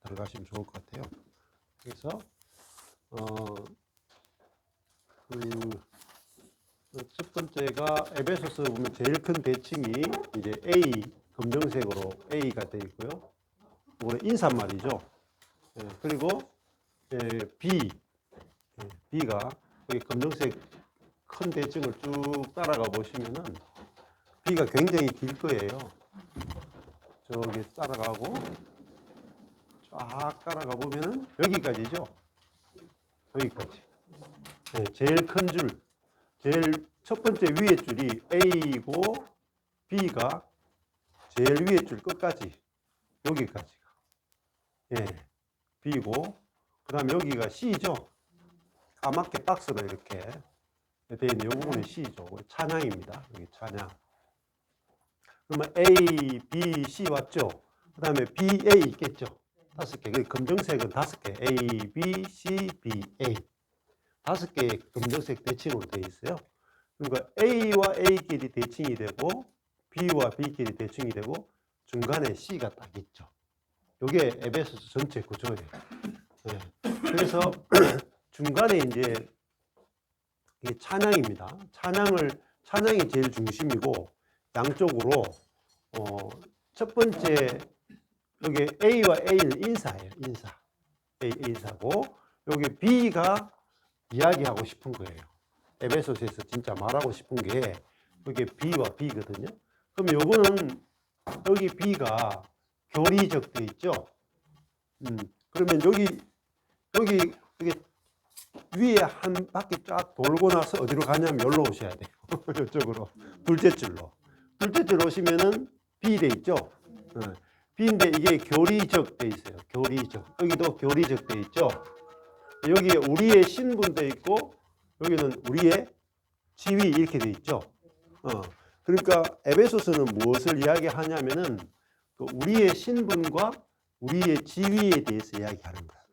들어가시면 좋을 것 같아요. 그래서 첫 번째가 에베소서 보면 제일 큰 대칭이 이제 A 검정색으로 A가 되어 있고요. 이거는 인사말이죠. 예, 그리고 B, B가 여기 검정색 큰 대칭을 쭉 따라가 보시면은 B가 굉장히 길 거예요. 저기 따라가고 쫙 따라가 보면은 여기까지죠. 여기까지. 네, 제일 큰 줄, 제일 첫 번째 위에 줄이 A고 B가 제일 위에 줄 끝까지 여기까지가 B고 그 다음에 여기가 C죠. 까맣게 박스로 이렇게 되어 있는 이 부분이 C죠. 찬양입니다. 여기 찬양. 그러면 A, B, C 왔죠. 그 다음에 B, A 있겠죠. 5개. 검정색은 5개. A, B, C, B, A. 5개의 검정색 대칭으로 되어 있어요. 그러니까 A와 A끼리 대칭이 되고 B와 B끼리 대칭이 되고 중간에 C가 딱 있죠. 이게 에베소서 전체 구조예요. 네. 그래서 중간에 이제 이게 찬양입니다. 찬양이 제일 중심이고 양쪽으로 첫 번째 여기 A와 A는 인사예요. 인사. A 인사고 여기 B가 이야기하고 싶은 거예요. 에베소서에서 진짜 말하고 싶은 게 여기 B와 B거든요. 그럼 요거는 여기 B가 교리적 돼 있죠. 그러면 여기 위에 한 바퀴 쫙 돌고 나서 어디로 가냐면 여기로 오셔야 돼요. 이쪽으로 둘째 줄로 오시면은 B 돼 있죠. B인데 이게 교리적 돼 있어요. 교리적. 여기도 교리적 돼 있죠. 여기에 우리의 신분 돼 있고 여기는 우리의 지위 이렇게 돼 있죠. 그러니까 에베소서는 무엇을 이야기하냐면은 우리의 신분과 우리의 지위에 대해서 이야기하는 거예요.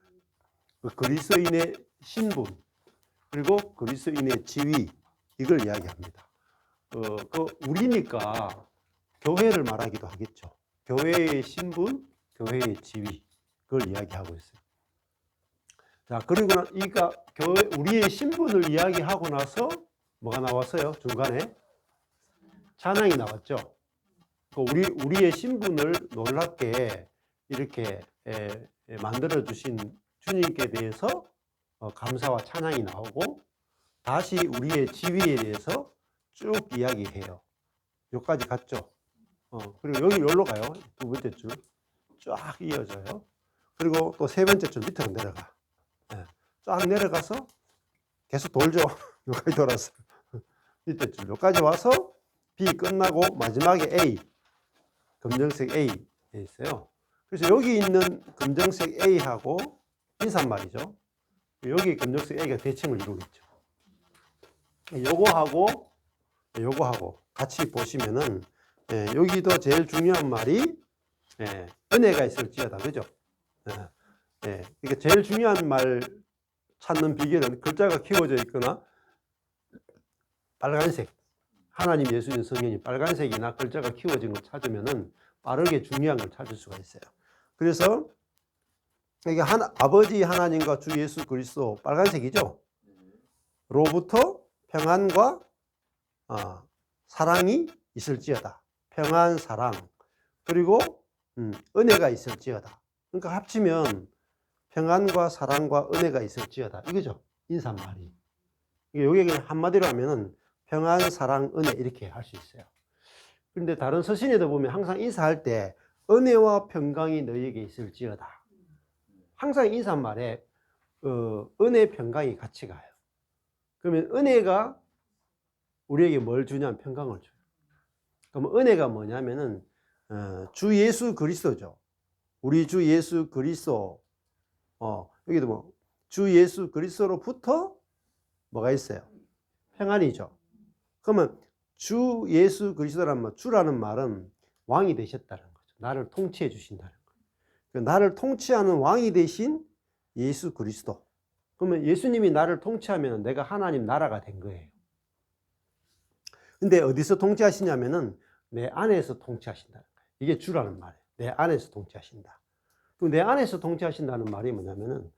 그리스도인의 신분 그리고 그리스도인의 지위 이걸 이야기합니다. 우리니까 교회를 말하기도 하겠죠. 교회의 신분, 교회의 지위 그걸 이야기하고 있어요. 자, 그리고 우리의 신분을 이야기하고 나서 뭐가 나왔어요? 중간에 찬양이 나왔죠. 우리의 신분을 놀랍게 이렇게 만들어 주신 주님께 대해서 감사와 찬양이 나오고 다시 우리의 지위에 대해서 쭉 이야기해요. 여기까지 갔죠. 그리고 여기로 가요. 두 번째 줄 쫙 이어져요. 그리고 또 세 번째 줄 밑으로 내려가. 쫙 내려가서 계속 돌죠. 여기까지 돌아서 밑에 줄 여기까지 와서 B 끝나고 마지막에 A 검정색 A 있어요. 그래서 여기 있는 검정색 A하고 인사말이죠. 여기 검정색 A가 대칭을 이루겠죠. 요거하고 같이 보시면은 여기도 제일 중요한 말이 은혜가 있을지어다. 그죠? 그러니까 제일 중요한 말 찾는 비결은 글자가 키워져 있거나 빨간색 하나님 예수님 성경이 빨간색이나 글자가 키워진 걸 찾으면은 빠르게 중요한 걸 찾을 수가 있어요. 그래서 이게 아버지 하나님과 주 예수 그리스도 빨간색이죠. 로부터 평안과 사랑이 있을지어다. 평안, 사랑 그리고 은혜가 있을지어다. 그러니까 합치면 평안과 사랑과 은혜가 있을지어다. 이거죠. 인사말이. 여기 그냥 한마디로 하면은 평안, 사랑, 은혜 이렇게 할 수 있어요. 그런데 다른 서신에도 보면 항상 인사할 때 은혜와 평강이 너희에게 있을지어다. 항상 인사말에 은혜, 평강이 같이 가요. 그러면 은혜가 우리에게 뭘 주냐면 평강을 줘요. 그럼 은혜가 뭐냐면은 주 예수 그리스도죠. 우리 주 예수 그리스도 여기도 주 예수 그리스도로부터 뭐가 있어요? 평안이죠. 그러면 주 예수 그리스도라는 주라는 말은 왕이 되셨다는 거죠. 나를 통치해 주신다는 거예요. 나를 통치하는 왕이 되신 예수 그리스도. 그러면 예수님이 나를 통치하면 내가 하나님 나라가 된 거예요. 근데 어디서 통치하시냐면은 내 안에서 통치하신다는 거예요. 이게 주라는 말이에요. 내 안에서 통치하신다. 그럼 내 안에서 통치하신다는 말이 뭐냐면은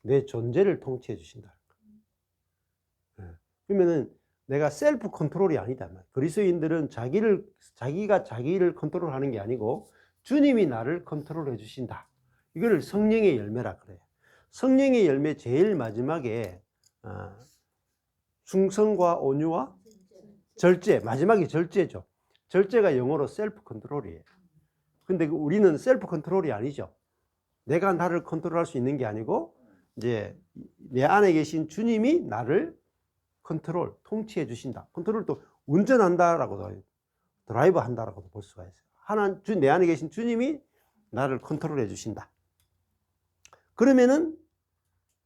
내 존재를 통치해 주신다. 그러면은 내가 셀프 컨트롤이 아니다. 그리스도인들은 자기가 자기를 컨트롤하는 게 아니고 주님이 나를 컨트롤해 주신다. 이거를 성령의 열매라 그래요. 성령의 열매 제일 마지막에 충성과 온유와 절제, 마지막이 절제죠. 절제가 영어로 셀프 컨트롤이에요. 근데 우리는 셀프 컨트롤이 아니죠. 내가 나를 컨트롤할 수 있는 게 아니고 이제 내 안에 계신 주님이 나를 컨트롤, 통치해 주신다. 컨트롤도 운전한다라고도, 드라이브 한다라고도 볼 수가 있어요. 내 안에 계신 주님이 나를 컨트롤해 주신다. 그러면은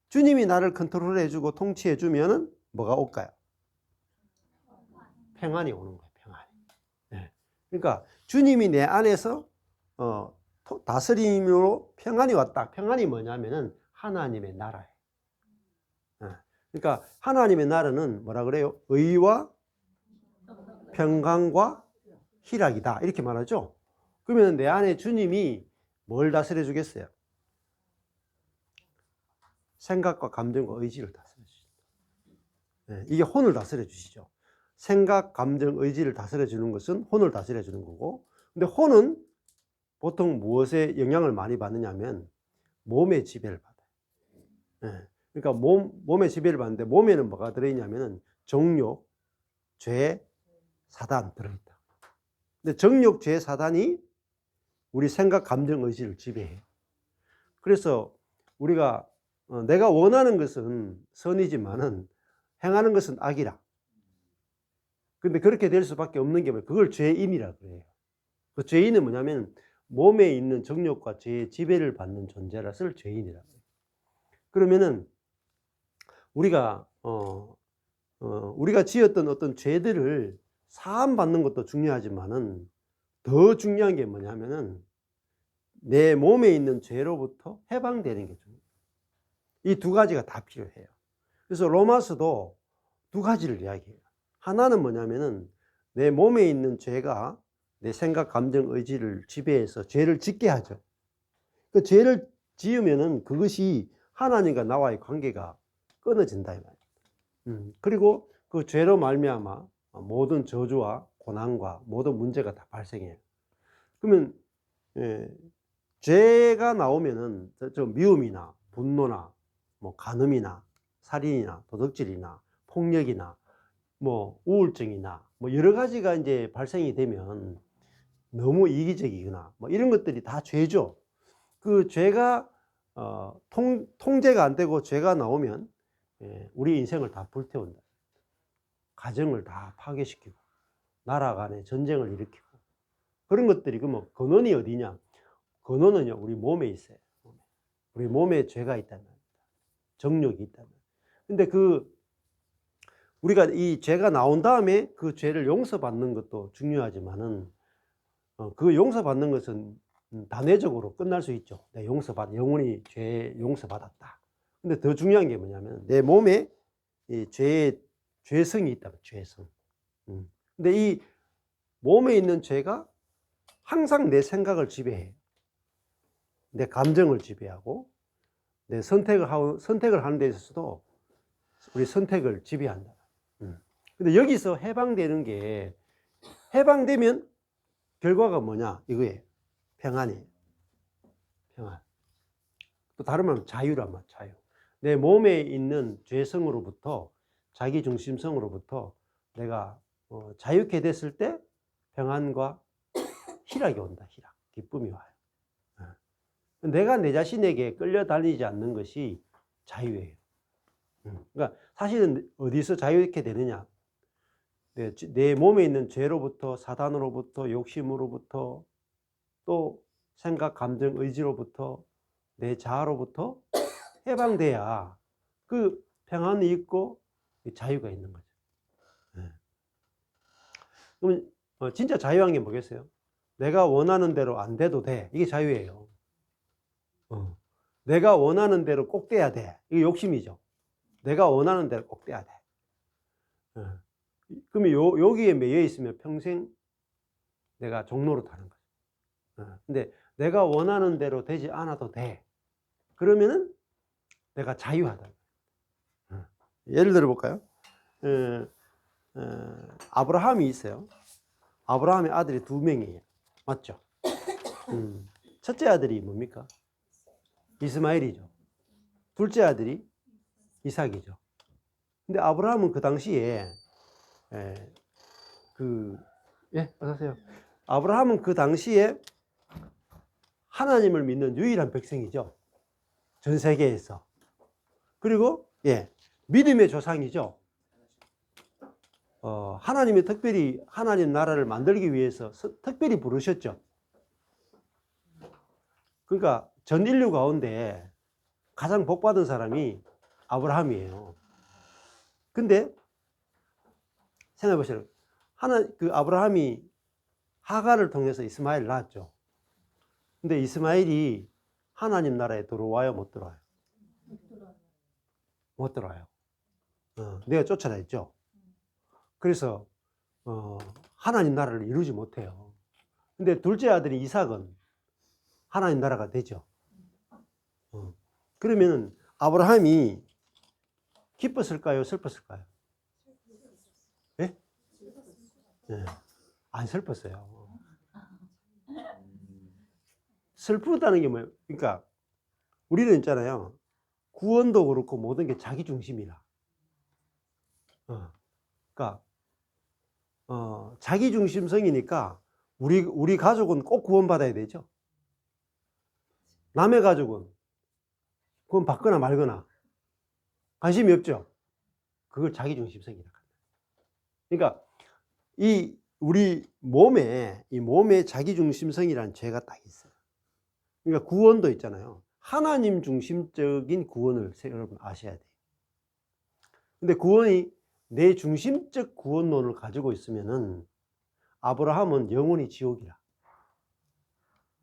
주님이 나를 컨트롤해 주고 통치해 주면은 뭐가 올까요? 평안이 오는 거예요. 평안이. 네. 그러니까 주님이 내 안에서 다스림으로 평안이 왔다. 평안이 뭐냐면은 하나님의 나라예요. 네. 그러니까 하나님의 나라는 뭐라 그래요? 의와 평강과 희락이다. 이렇게 말하죠. 그러면 내 안에 주님이 뭘 다스려 주겠어요? 생각과 감정과 의지를 다스려 주신다. 네, 이게 혼을 다스려 주시죠. 생각, 감정, 의지를 다스려 주는 것은 혼을 다스려 주는 거고, 근데 혼은 보통 무엇에 영향을 많이 받느냐면 몸의 지배를 받아요. 네, 그러니까 몸의 지배를 받는데 몸에는 뭐가 들어있냐면은 정욕, 죄, 사단 들어있다. 근데 정욕, 죄, 사단이 우리 생각, 감정, 의지를 지배해요. 그래서 우리가 내가 원하는 것은 선이지만은 행하는 것은 악이라. 근데 그렇게 될 수밖에 없는 게 뭐예요? 그걸 죄인이라 그래요. 그 죄인은 뭐냐면 몸에 있는 정욕과 죄의 지배를 받는 존재라서 죄인이라 그래요. 그러면은 우리가 우리가 지었던 어떤 죄들을 사함 받는 것도 중요하지만은 더 중요한 게 뭐냐면은 내 몸에 있는 죄로부터 해방되는 게 중요해요. 이 두 가지가 다 필요해요. 그래서 로마서도 두 가지를 이야기해요. 하나는 뭐냐면은 내 몸에 있는 죄가 내 생각, 감정, 의지를 지배해서 죄를 짓게 하죠. 그 죄를 지으면은 그것이 하나님과 나와의 관계가 끊어진다 이 말이에요. 그리고 그 죄로 말미암아 모든 저주와 고난과 모든 문제가 다 발생해요. 그러면 죄가 나오면은 미움이나 분노나 뭐 간음이나 살인이나 도둑질이나 폭력이나 뭐 우울증이나 뭐 여러 가지가 이제 발생이 되면 너무 이기적이거나 뭐 이런 것들이 다 죄죠. 그 죄가 통제가 안 되고 죄가 나오면 우리 인생을 다 불태운다. 가정을 다 파괴시키고 나라 간에 전쟁을 일으키고 그런 것들이 그러면 근원이 어디냐? 근원은요 우리 몸에 있어요. 우리 몸에 죄가 있다는 겁니다. 정욕이 있다는. 근데 우리가 이 죄가 나온 다음에 그 죄를 용서받는 것도 중요하지만은 그 용서받는 것은 단회적으로 끝날 수 있죠. 내 영원히 죄 용서받았다. 근데 더 중요한 게 뭐냐면 내 몸에 이 죄성이 있다면 죄성. 근데 이 몸에 있는 죄가 항상 내 생각을 지배해. 내 감정을 지배하고 내 선택을 하는 데 있어서도 우리 선택을 지배한다. 근데 여기서 해방되는 게 해방되면 결과가 뭐냐 이거예요. 평안이에요. 평안. 또 다른 말로 자유란 말, 자유. 내 몸에 있는 죄성으로부터 자기중심성으로부터 내가 자유케 됐을 때 평안과 희락이 온다. 희락, 기쁨이 와요. 내가 내 자신에게 끌려다니지 않는 것이 자유예요. 그러니까 사실은 어디서 자유케 되느냐? 내 몸에 있는 죄로부터, 사단으로부터, 욕심으로부터, 또 생각, 감정, 의지로부터, 내 자아로부터 해방돼야 그 평안이 있고 자유가 있는 거죠. 그러면 진짜 자유한 게 뭐겠어요? 내가 원하는 대로 안 돼도 돼. 이게 자유예요. 내가 원하는 대로 꼭 돼야 돼. 이게 욕심이죠. 내가 원하는 대로 꼭 돼야 돼. 그러면 여기에 매여 있으면 평생 내가 종로로 타는 거죠. 근데 내가 원하는 대로 되지 않아도 돼. 그러면은 내가 자유하다. 예를 들어 볼까요? 아브라함이 있어요. 아브라함의 아들이 2명이에요. 맞죠? 첫째 아들이 뭡니까? 이스마엘이죠. 둘째 아들이 이삭이죠. 근데 아브라함은 그 당시에 어서 오세요. 아브라함은 그 당시에 하나님을 믿는 유일한 백성이죠. 전 세계에서. 그리고 믿음의 조상이죠. 하나님이 특별히 하나님 나라를 만들기 위해서 특별히 부르셨죠. 그러니까 전 인류 가운데 가장 복받은 사람이 아브라함이에요. 근데 생각해 보세요. 그 아브라함이 하갈을 통해서 이스마엘을 낳았죠. 근데 이스마엘이 하나님 나라에 들어와요, 못 들어와요? 못 들어와요. 내가 쫓아냈죠. 그래서 하나님 나라를 이루지 못해요. 근데 둘째 아들이 이삭은 하나님 나라가 되죠. 그러면 아브라함이 기뻤을까요? 슬펐을까요? 예? 네. 안 슬펐어요. 슬프다는 게 뭐예요? 그러니까 우리는 있잖아요. 구원도 그렇고 모든 게 자기 중심이라. 그러니까 자기 중심성이니까 우리 가족은 꼭 구원받아야 되죠. 남의 가족은 구원 받거나 말거나 관심이 없죠. 그걸 자기 중심성이라. 그러니까 우리 몸에 자기 중심성이라는 죄가 딱 있어요. 그러니까 구원도 있잖아요. 하나님 중심적인 구원을 여러분 아셔야 돼요. 근데 구원이 내 중심적 구원론을 가지고 있으면은 아브라함은 영원히 지옥이라.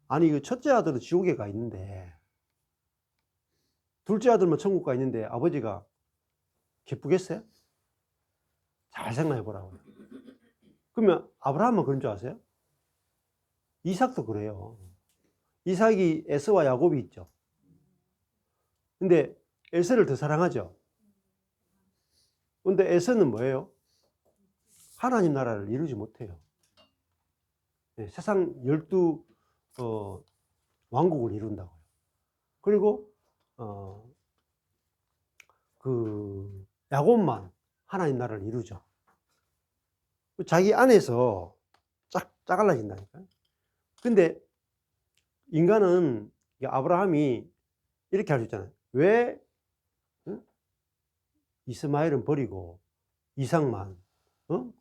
아니, 그 첫째 아들은 지옥에 가 있는데, 둘째 아들만 천국 가 있는데 아버지가 기쁘겠어요? 잘 생각해 보라고요. 그러면 아브라함은 그런 줄 아세요? 이삭도 그래요. 이삭이 에서와 야곱이 있죠. 근데 에서를 더 사랑하죠. 근데 에서는 뭐예요? 하나님 나라를 이루지 못해요. 세상 12 왕국을 이룬다고요. 그리고 그 야곱만 하나님 나라를 이루죠. 자기 안에서 짜갈라진다니까요. 근데 인간은, 아브라함이 이렇게 할 수 있잖아요. 왜 이스마엘은 버리고 이삭만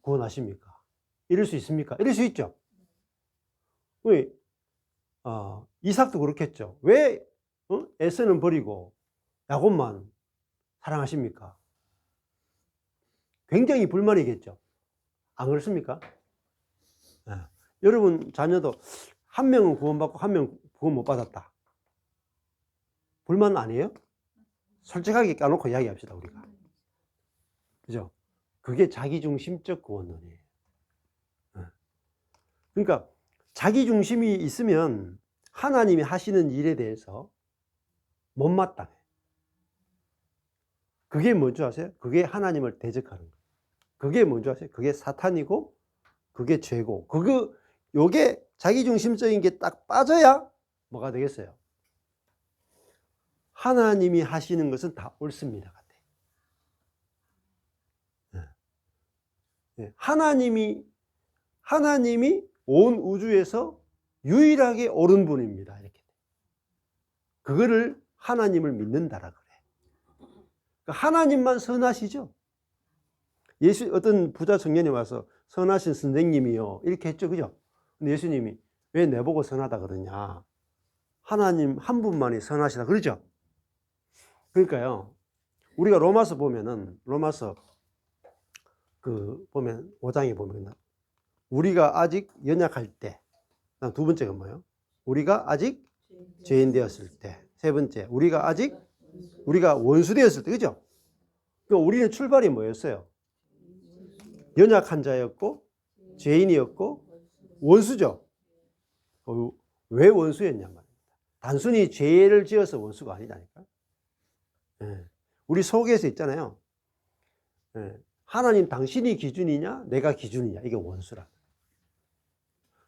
구원하십니까? 이럴 수 있습니까? 이럴 수 있죠. 왜 이삭도 그렇겠죠. 왜 에서는 버리고 야곱만 사랑하십니까? 굉장히 불만이겠죠. 안 그렇습니까? 여러분 자녀도 한 명은 구원받고 한 명은 구원 못 받았다. 불만 아니에요? 솔직하게 까놓고 이야기합시다, 우리가. 그죠? 그게 자기중심적 구원론이에요. 그러니까 자기중심이 있으면 하나님이 하시는 일에 대해서 못마땅해. 그게 뭔지 아세요? 그게 하나님을 대적하는 거예요. 그게 뭔지 아세요? 그게 사탄이고 그게 죄고, 요게 자기중심적인 게 딱 빠져야 뭐가 되겠어요? 하나님이 하시는 것은 다 옳습니다. 하나님이 온 우주에서 유일하게 옳은 분입니다. 이렇게. 그거를 하나님을 믿는다라 그래. 그러니까 하나님만 선하시죠. 어떤 부자 청년이 와서 선하신 선생님이요, 이렇게 했죠. 그죠? 근데 예수님이 왜 내보고 선하다 그러냐? 하나님 한 분만이 선하시다 그러죠? 그러니까요, 우리가 로마서 보면은, 로마서 보면 5장에 보면 우리가 아직 연약할 때, 두 번째가 뭐예요? 우리가 아직 죄인 되었을 때. 세 번째, 우리가 원수 되었을 때. 그죠? 그러니까 우리는 출발이 뭐였어요? 연약한 자였고 죄인이었고 원수죠. 왜 원수였냐 말입니다. 단순히 죄를 지어서 원수가 아니다니까. 예. 우리 속에서 있잖아요. 예. 하나님 당신이 기준이냐 내가 기준이냐 이게 원수라.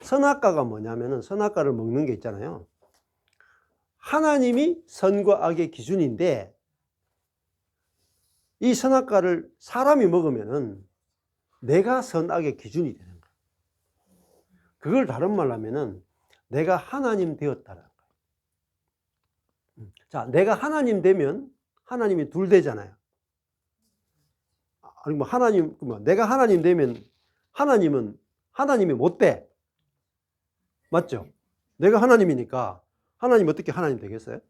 선악과가 뭐냐면은 선악과를 먹는 게 있잖아요. 하나님이 선과 악의 기준인데 이 선악과를 사람이 먹으면은 내가 선악의 기준이 되는 거예요. 그걸 다른 말로 하면은 내가 하나님 되었다라는 거예요. 자, 내가 하나님 되면 하나님이 둘 되잖아요. 아니 뭐 하나님 내가 하나님 되면 하나님이 못 돼. 맞죠? 내가 하나님이니까 하나님 어떻게 하나님 되겠어요?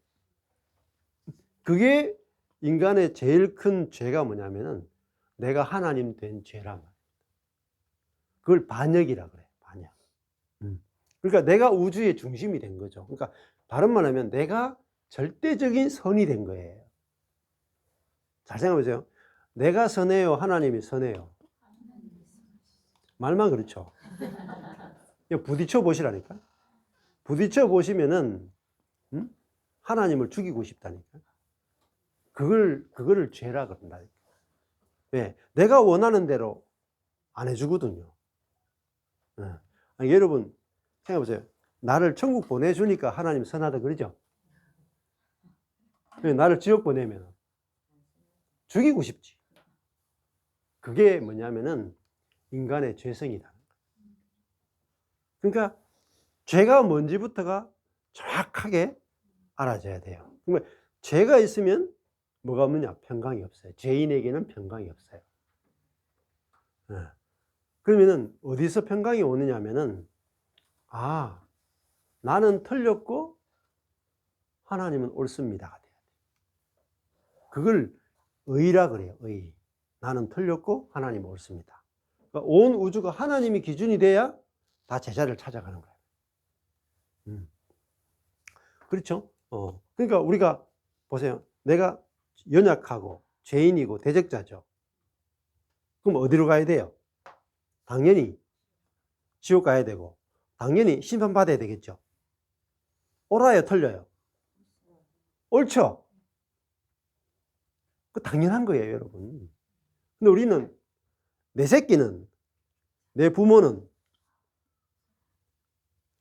그게 인간의 제일 큰 죄가 뭐냐면은 내가 하나님 된 죄란 말이에요. 그걸 반역이라 그래. 반역. 그러니까 내가 우주의 중심이 된 거죠. 그러니까 다른 말로 하면 내가 절대적인 선이 된 거예요. 잘 생각해 보세요. 내가 선해요, 하나님이 선해요. 말만 그렇죠. 부딪혀 보시라니까. 부딪혀 보시면은 하나님을 죽이고 싶다니까. 그거를 죄라 그런다니까. 왜? 내가 원하는 대로 안 해주거든요. 아니, 여러분 생각해 보세요. 나를 천국 보내주니까 하나님 선하다 그러죠. 나를 지옥 보내면 죽이고 싶지. 그게 뭐냐면은 인간의 죄성이다. 그러니까 죄가 뭔지부터가 정확하게 알아져야 돼요. 그러니까 죄가 있으면 뭐가 없느냐? 평강이 없어요. 죄인에게는 평강이 없어요. 그러면은 어디서 평강이 오느냐면은 나는 틀렸고 하나님은 옳습니다가 돼야 돼요. 그걸 의라 그래요. 의. 나는 틀렸고 하나님은 옳습니다. 그러니까 온 우주가 하나님이 기준이 돼야 다 제자를 찾아가는 거예요. 그렇죠? 그러니까 우리가 보세요. 내가 연약하고 죄인이고 대적자죠. 그럼 어디로 가야 돼요? 당연히 지옥 가야 되고 당연히 심판받아야 되겠죠. 옳아요, 틀려요? 옳죠? 그 당연한 거예요, 여러분. 근데 우리는 내 새끼는 내 부모는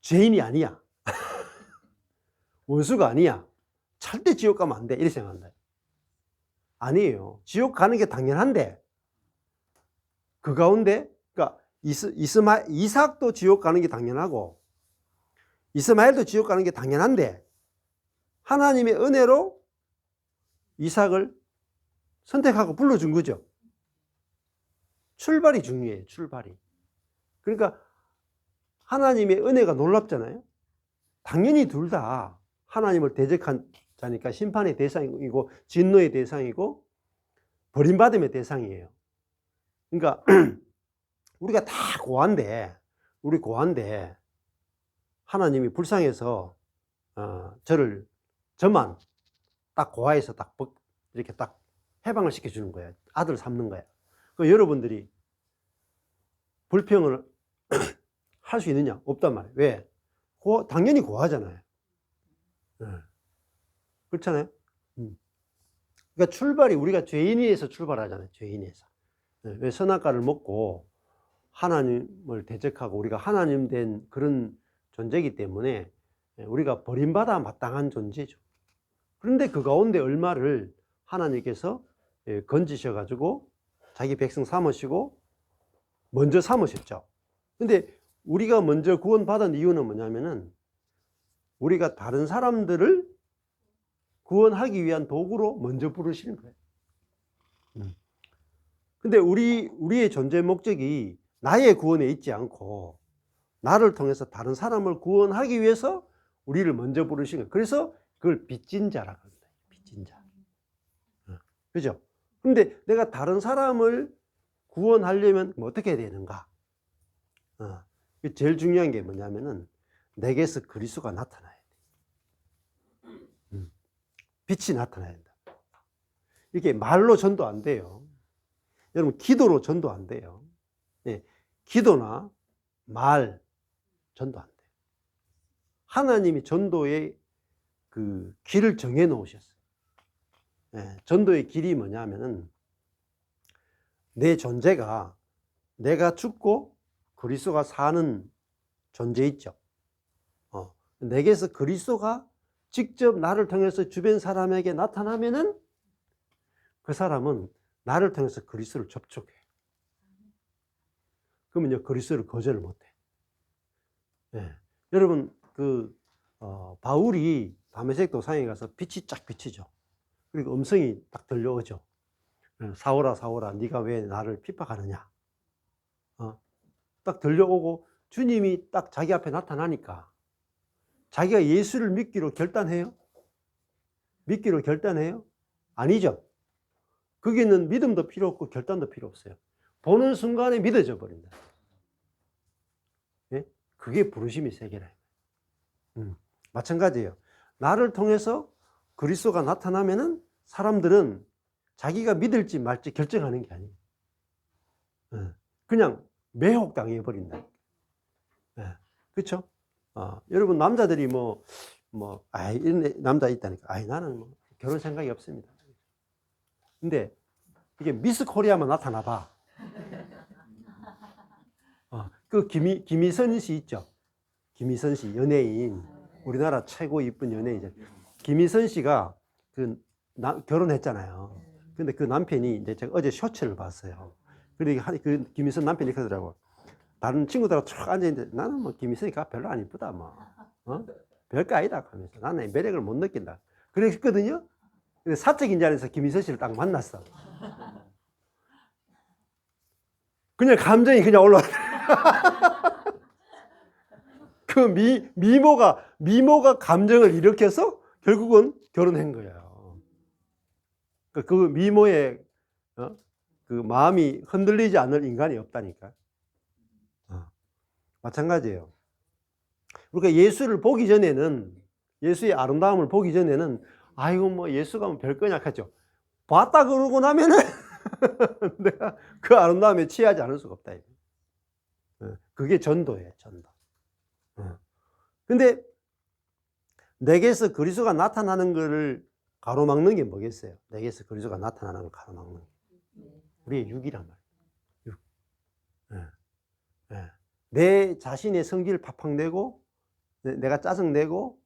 죄인이 아니야. 원수가 아니야. 절대 지옥 가면 안 돼. 이렇게 생각한다. 아니에요. 지옥 가는 게 당연한데 그 가운데 그러니까 이삭도 지옥 가는 게 당연하고 이스마엘도 지옥 가는 게 당연한데 하나님의 은혜로 이삭을 선택하고 불러준 거죠. 출발이 중요해요. 출발이. 그러니까 하나님의 은혜가 놀랍잖아요. 당연히 둘 다 하나님을 대적한 자니까 심판의 대상이고 진노의 대상이고 버림받음의 대상이에요. 그러니까 우리가 다 우리 고한데 하나님이 불쌍해서 저만 딱 고아에서 이렇게 딱 해방을 시켜주는 거예요. 아들 삼는 거예요. 그 여러분들이 불평을 할 수 있느냐? 없단 말이에요. 왜? 당연히 고아잖아요. 그렇잖아요. 그러니까 출발이 우리가 죄인에서 출발하잖아요. 죄인에서. 왜 선악과를 먹고 하나님을 대적하고 우리가 하나님 된 그런 존재이기 때문에 우리가 버림받아 마땅한 존재죠. 그런데 그 가운데 얼마를 하나님께서 건지셔가지고 자기 백성 삼으시고 먼저 삼으셨죠. 근데 우리가 먼저 구원받은 이유는 뭐냐면은 우리가 다른 사람들을 구원하기 위한 도구로 먼저 부르시는 거예요. 근데 우리의 존재 목적이 나의 구원에 있지 않고 나를 통해서 다른 사람을 구원하기 위해서 우리를 먼저 부르신 거예요. 그래서 그걸 빚진 자라고 합니다. 빚진 자. 그죠? 근데 내가 다른 사람을 구원하려면 어떻게 해야 되는가? 제일 중요한 게 뭐냐면은 내게서 그리스도가 나타나야 돼. 빛이 나타나야 된다. 이게 말로 전도 안 돼요. 여러분 기도로 전도 안 돼요. 기도나 말 전도 안 돼요. 하나님이 전도의 그 길을 정해 놓으셨어요. 예, 전도의 길이 뭐냐면은 내 존재가 내가 죽고 그리스도가 사는 존재 있죠. 내게서 그리스도가 직접 나를 통해서 주변 사람에게 나타나면은 그 사람은 나를 통해서 그리스도를 접촉해. 그러면 그리스도를 거절을 못해. 예. 여러분 바울이 다메섹 도상에 가서 빛이 쫙 비치죠. 그리고 음성이 딱 들려오죠. 사울아 사울아 네가 왜 나를 핍박하느냐. 딱 들려오고 주님이 딱 자기 앞에 나타나니까 자기가 예수를 믿기로 결단해요? 믿기로 결단해요? 아니죠. 거기는 믿음도 필요 없고 결단도 필요 없어요. 보는 순간에 믿어져 버린다. 예? 그게 부르심의 세계라. 마찬가지예요. 나를 통해서 그리스도가 나타나면은 사람들은 자기가 믿을지 말지 결정하는 게 아니에요. 그냥 매혹당해 버린다. 그렇죠? 여러분 남자들이 이런 남자 있다니까. 나는 결혼 생각이 없습니다. 근데 이게 미스 코리아만 나타나 봐. 그 김희선 씨 있죠? 김희선 씨 연예인, 우리나라 최고 이쁜 연예인이죠. 김희선 씨가 결혼했잖아요. 근데 그 남편이 이제 제가 어제 쇼츠를 봤어요. 그러니까 그 김희선 남편이 그러더라고. 다른 친구들하고 쭉 앉아있는데 나는 김희선이가 별로 안 이쁘다 별거 아니다 하면서 나는 매력을 못 느낀다 그랬거든요. 근데 사적인 자리에서 김희선 씨를 딱 만났어. 그냥 감정이 그냥 올라왔어. 그 미모가 감정을 일으켜서 결국은 결혼한 거예요. 그 미모에 그 마음이 흔들리지 않을 인간이 없다니까. 마찬가지예요. 그러니까 예수를 보기 전에는, 예수의 아름다움을 보기 전에는 아이고 예수가 별거냐 하죠. 봤다 그러고 나면은 내가 그 아름다움에 취하지 않을 수가 없다. 그게 전도예요, 전도. 근데 내게서 그리스도가 나타나는 것을 가로막는 게 뭐겠어요? 내게서 그리스도가 나타나는 걸 가로막는 게 우리의 육이란 말이에요. 내 자신의 성질을 팍팍 내고 내가 짜증내고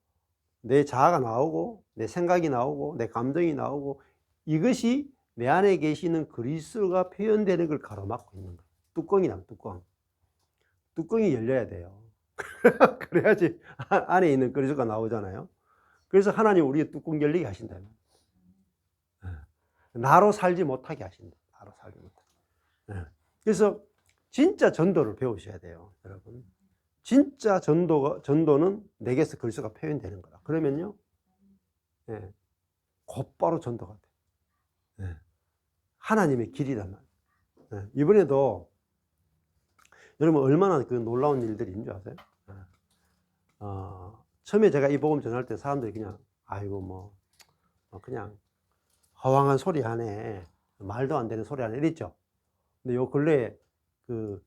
내 자아가 나오고 내 생각이 나오고 내 감정이 나오고 이것이 내 안에 계시는 그리스도가 표현되는 걸 가로막고 있는 거예요. 뚜껑이랑 뚜껑이 열려야 돼요. 그래야지 안에 있는 그리스도가 나오잖아요. 그래서 하나님 우리의 뚜껑 열리게 하신다. 나로 살지 못하게 하신다. 나로 살지 못하게. 그래서 진짜 전도를 배우셔야 돼요, 여러분. 진짜 전도는 내게서 그리스도가 표현되는 거다. 그러면요, 곧바로 전도가 돼. 하나님의 길이란 말이에요. 이번에도 여러분 얼마나 그 놀라운 일들이 있는 줄 아세요? 처음에 제가 이 복음 전할 때 사람들이 그냥 아이고 그냥 허황한 소리 하네, 말도 안 되는 소리 하네 이랬죠. 근데 요 근래에 그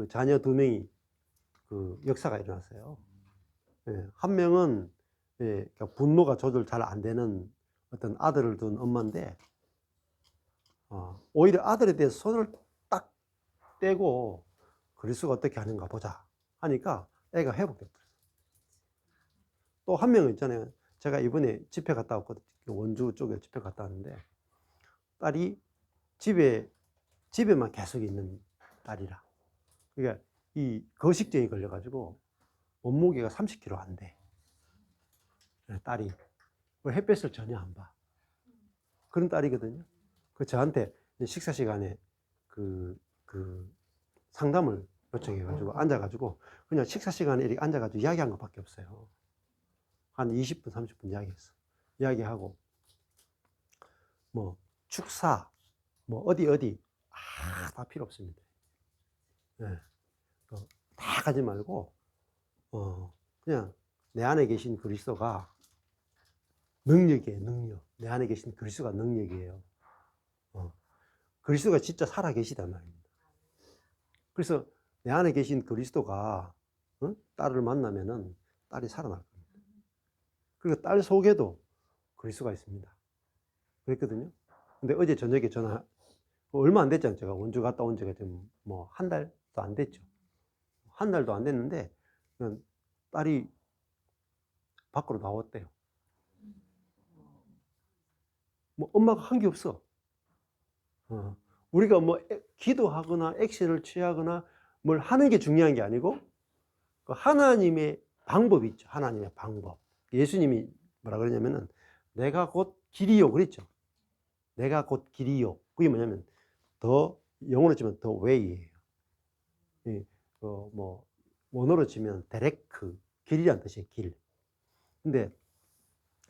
자녀 2명이 그 역사가 일어났어요. 한 명은 그러니까 분노가 조절 잘 안 되는 어떤 아들을 둔 엄마인데 오히려 아들에 대해서 손을 딱 떼고 그리스도가 어떻게 하는가 보자 하니까 애가 회복됐어요. 또 한 명은 있잖아요. 제가 이번에 집회 갔다 왔거든요. 원주 쪽에 집회 갔다 왔는데 딸이 집에만 계속 있는 딸이라. 그러니까 이 거식증이 걸려가지고 몸무게가 30kg 안 돼. 딸이 햇볕을 전혀 안 봐. 그런 딸이거든요. 그 저한테 식사 시간에 그 상담을 요청해가지고 앉아가지고 그냥 식사 시간에 이렇게 앉아가지고 이야기한 것밖에 없어요. 한 20분, 30분 이야기했어. 이야기하고 축사, 어디 다 필요 없습니다. 다 가지 말고 그냥 내 안에 계신 그리스도가 능력이에요. 능력. 내 안에 계신 그리스도가 능력이에요. 그리스도가 진짜 살아 계시단 말입니다. 그래서 내 안에 계신 그리스도가 딸을 만나면은 딸이 살아날 겁니다. 그리고 딸 속에도 그리스도가 있습니다. 그랬거든요. 근데 어제 저녁에 전화, 얼마 안 됐잖아요. 제가 원주 갔다 온 지가 지금 뭐 한 달도 안 됐죠. 한 달도 안 됐는데, 딸이 밖으로 나왔대요. 뭐 엄마가 한 게 없어. 우리가 뭐 기도하거나 액션을 취하거나 뭘 하는 게 중요한 게 아니고, 하나님의 방법이 있죠. 하나님의 방법. 예수님이 뭐라 그러냐면은, 내가 곧 길이요. 그랬죠. 내가 곧 길이요. 그게 뭐냐면, 영어로 치면 더 웨이예요. 뭐, 원어로 치면 데레크, 길이란 뜻이에요. 길. 근데,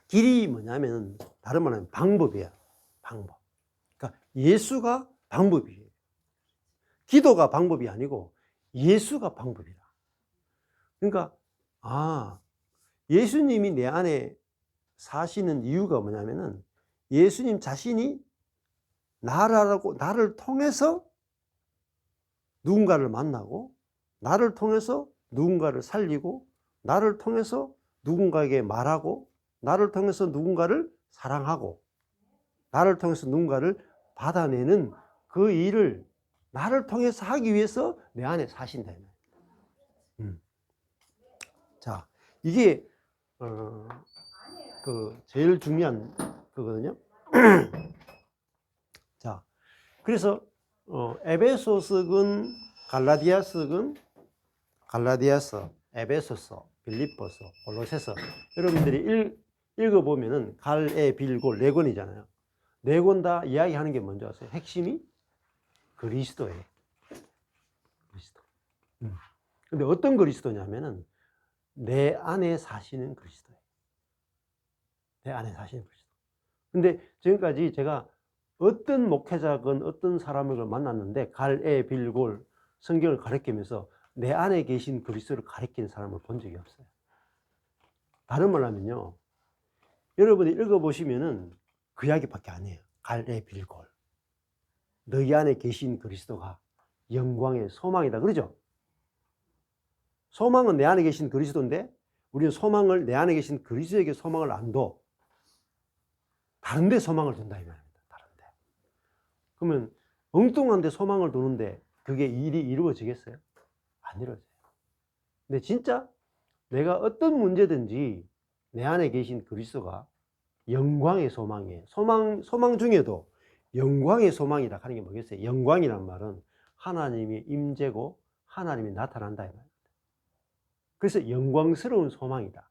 길이 뭐냐면, 다른 말로 하면 방법이에요. 방법. 그러니까 예수가 방법이에요. 기도가 방법이 아니고 예수가 방법이라. 그러니까 예수님이 내 안에 사시는 이유가 뭐냐면은, 예수님 자신이 나를 통해서 누군가를 만나고, 나를 통해서 누군가를 살리고, 나를 통해서 누군가에게 말하고, 나를 통해서 누군가를 사랑하고, 나를 통해서 누군가를 받아내는 그 일을 나를 통해서 하기 위해서 내 안에 사신다. 자, 이게 제일 중요한 거거든요. 자, 그래서 에베소서건 갈라디아서건 갈라디아서, 에베소서, 빌립보서, 골로새서, 여러분들이 읽어보면은 갈에 빌골 네 권이잖아요. 네 권 다 이야기하는 게 뭔지 아세요? 핵심이 그리스도예요. 그리스도. 근데 어떤 그리스도냐면은 내 안에 사시는 그리스도예요. 내 안에 사시는 그리스도. 근데 지금까지 제가 어떤 목회자건 어떤 사람을 만났는데, 갈에 빌골 성경을 가르치면서 내 안에 계신 그리스도를 가르치는 사람을 본 적이 없어요. 다른 말로 하면요, 여러분이 읽어보시면은 그 이야기밖에 안 해요. 갈에 빌골. 너희 안에 계신 그리스도가 영광의 소망이다. 그러죠? 소망은 내 안에 계신 그리스도인데, 우리는 소망을 내 안에 계신 그리스도에게 소망을 안 둬. 다른 데 소망을 둔다 이 말입니다. 다른 데. 그러면 엉뚱한 데 소망을 두는데 그게 일이 이루어지겠어요? 안 이루어져요. 근데 진짜 내가 어떤 문제든지 내 안에 계신 그리스도가 영광의 소망이에요. 소망 중에도 영광의 소망이라 하는 게 뭐겠어요? 영광이란 말은 하나님의 임재고 하나님이 나타난다 이 말입니다. 그래서 영광스러운 소망이다.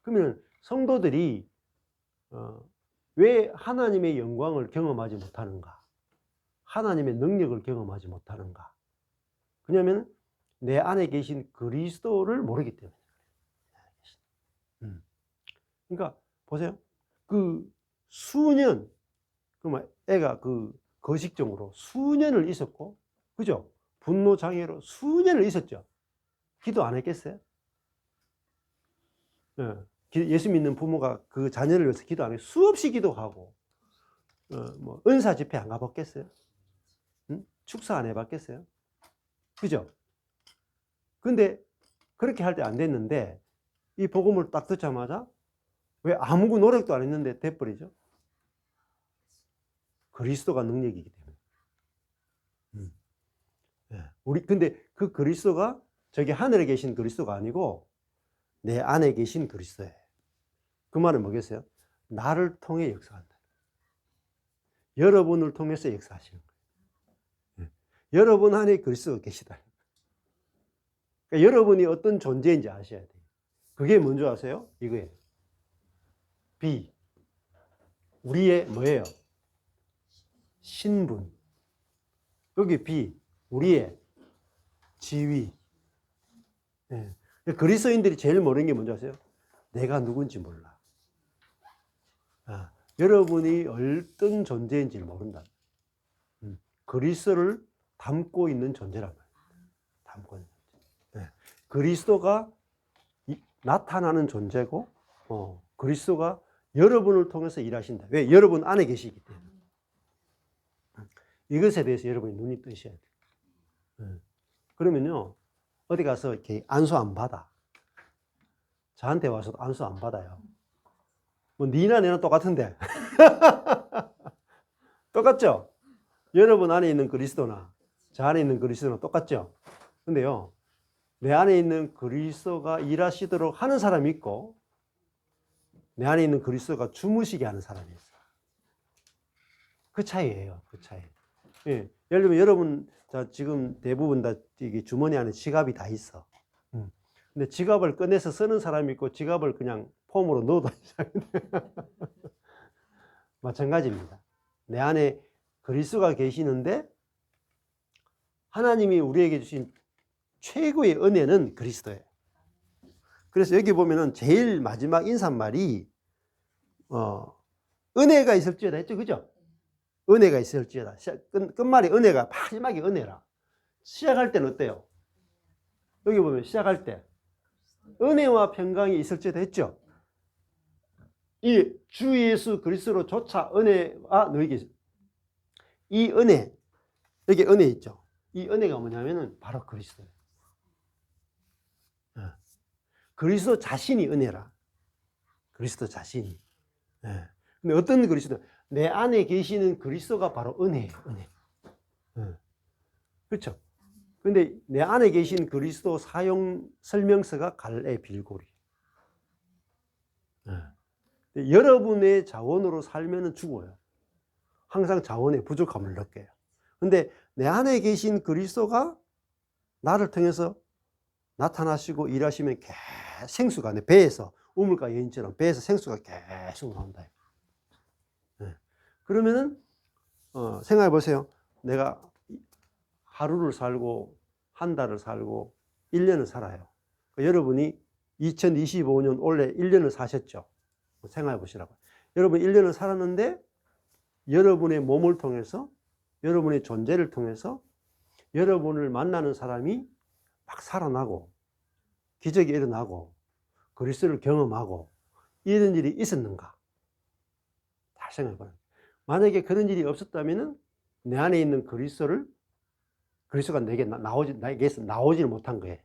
그러면 성도들이 왜 하나님의 영광을 경험하지 못하는가? 하나님의 능력을 경험하지 못하는가? 왜냐하면 내 안에 계신 그리스도를 모르기 때문에. 그러니까 보세요. 그 수년, 애가 거식증으로 수년을 있었고, 그죠? 분노 장애로 수년을 있었죠. 기도 안 했겠어요? 예수 믿는 부모가 그 자녀를 위해서 기도 안 해. 수없이 기도하고, 은사 집회 안 가봤겠어요? 축사 안 해봤겠어요? 그죠? 근데 그렇게 할 때 안 됐는데, 이 복음을 딱 듣자마자 왜 아무 노력도 안 했는데 돼버리죠? 그리스도가 능력이기 때문에. 근데 그 그리스도가 저기 하늘에 계신 그리스도가 아니고 내 안에 계신 그리스도예요. 그 말은 뭐겠어요? 나를 통해 역사한다. 여러분을 통해서 역사하시는 거예요. 여러분 안에 그리스도가 계시다. 그러니까 여러분이 어떤 존재인지 아셔야 돼요. 그게 뭔지 아세요? 이거예요. B. 우리의 뭐예요? 신분. 여기 B. 우리의 지위. 그리스도인들이 제일 모르는 게 뭔지 아세요? 내가 누군지 몰라. 여러분이 어떤 존재인지를 모른다. 그리스도를 담고 있는 존재란 말이에요. 담고 있는 존재. 그리스도가 나타나는 존재고, 그리스도가 여러분을 통해서 일하신다. 왜? 여러분 안에 계시기 때문에. 이것에 대해서 여러분이 눈이 뜨셔야 돼요. 그러면요, 어디 가서 이렇게 안수 안 받아. 저한테 와서도 안수 안 받아요. 뭐 니나 내나 똑같은데. 똑같죠? 여러분 안에 있는 그리스도나 저 안에 있는 그리스도나 똑같죠? 근데요, 내 안에 있는 그리스도가 일하시도록 하는 사람이 있고 내 안에 있는 그리스도가 주무시게 하는 사람이 있어요. 그 차이예요. 그 차이. 예. 예를 들면 여러분 지금 대부분 다 이게 주머니 안에 지갑이 다 있어. 근데 지갑을 꺼내서 쓰는 사람이 있고 지갑을 그냥 폼으로 넣어도 마찬가지입니다. 내 안에 그리스도가 계시는데 하나님이 우리에게 주신 최고의 은혜는 그리스도예요. 그래서 여기 보면은 제일 마지막 인사말이 은혜가 있을지어다 했죠, 그죠? 은혜가 있을지어다. 끝말이 은혜가 마지막에 은혜라. 시작할 때는 어때요? 여기 보면 시작할 때 은혜와 평강이 있을지어다 했죠. 이 주 예수 그리스도로 조차 은혜와 너에게 이 은혜, 여기 은혜 있죠. 이 은혜가 뭐냐면은 바로 그리스도예요. 그리스도 자신이 은혜라. 그리스도 자신이. 근데 어떤 그리스도? 내 안에 계시는 그리스도가 바로 은혜예요. 은혜. 그렇죠? 근데 내 안에 계신 그리스도 사용 설명서가 갈래 빌고리. 여러분의 자원으로 살면은 죽어요. 항상 자원의 부족함을 느껴요. 근데 내 안에 계신 그리스도가 나를 통해서 나타나시고 일하시면 생수가 내 배에서 우물가 여인처럼 배에서 생수가 계속 나온다. 그러면은 생각해 보세요. 내가 하루를 살고 한 달을 살고 1년을 살아요. 여러분이 2025년 올해 1년을 사셨죠. 생각해 보시라고. 여러분 1년을 살았는데 여러분의 몸을 통해서 여러분의 존재를 통해서 여러분을 만나는 사람이 막 살아나고 기적이 일어나고 그리스도를 경험하고 이런 일이 있었는가? 잘 생각해 봐요. 만약에 그런 일이 없었다면 내 안에 있는 그리스도가 나에게서 나오지를 못한 거예요.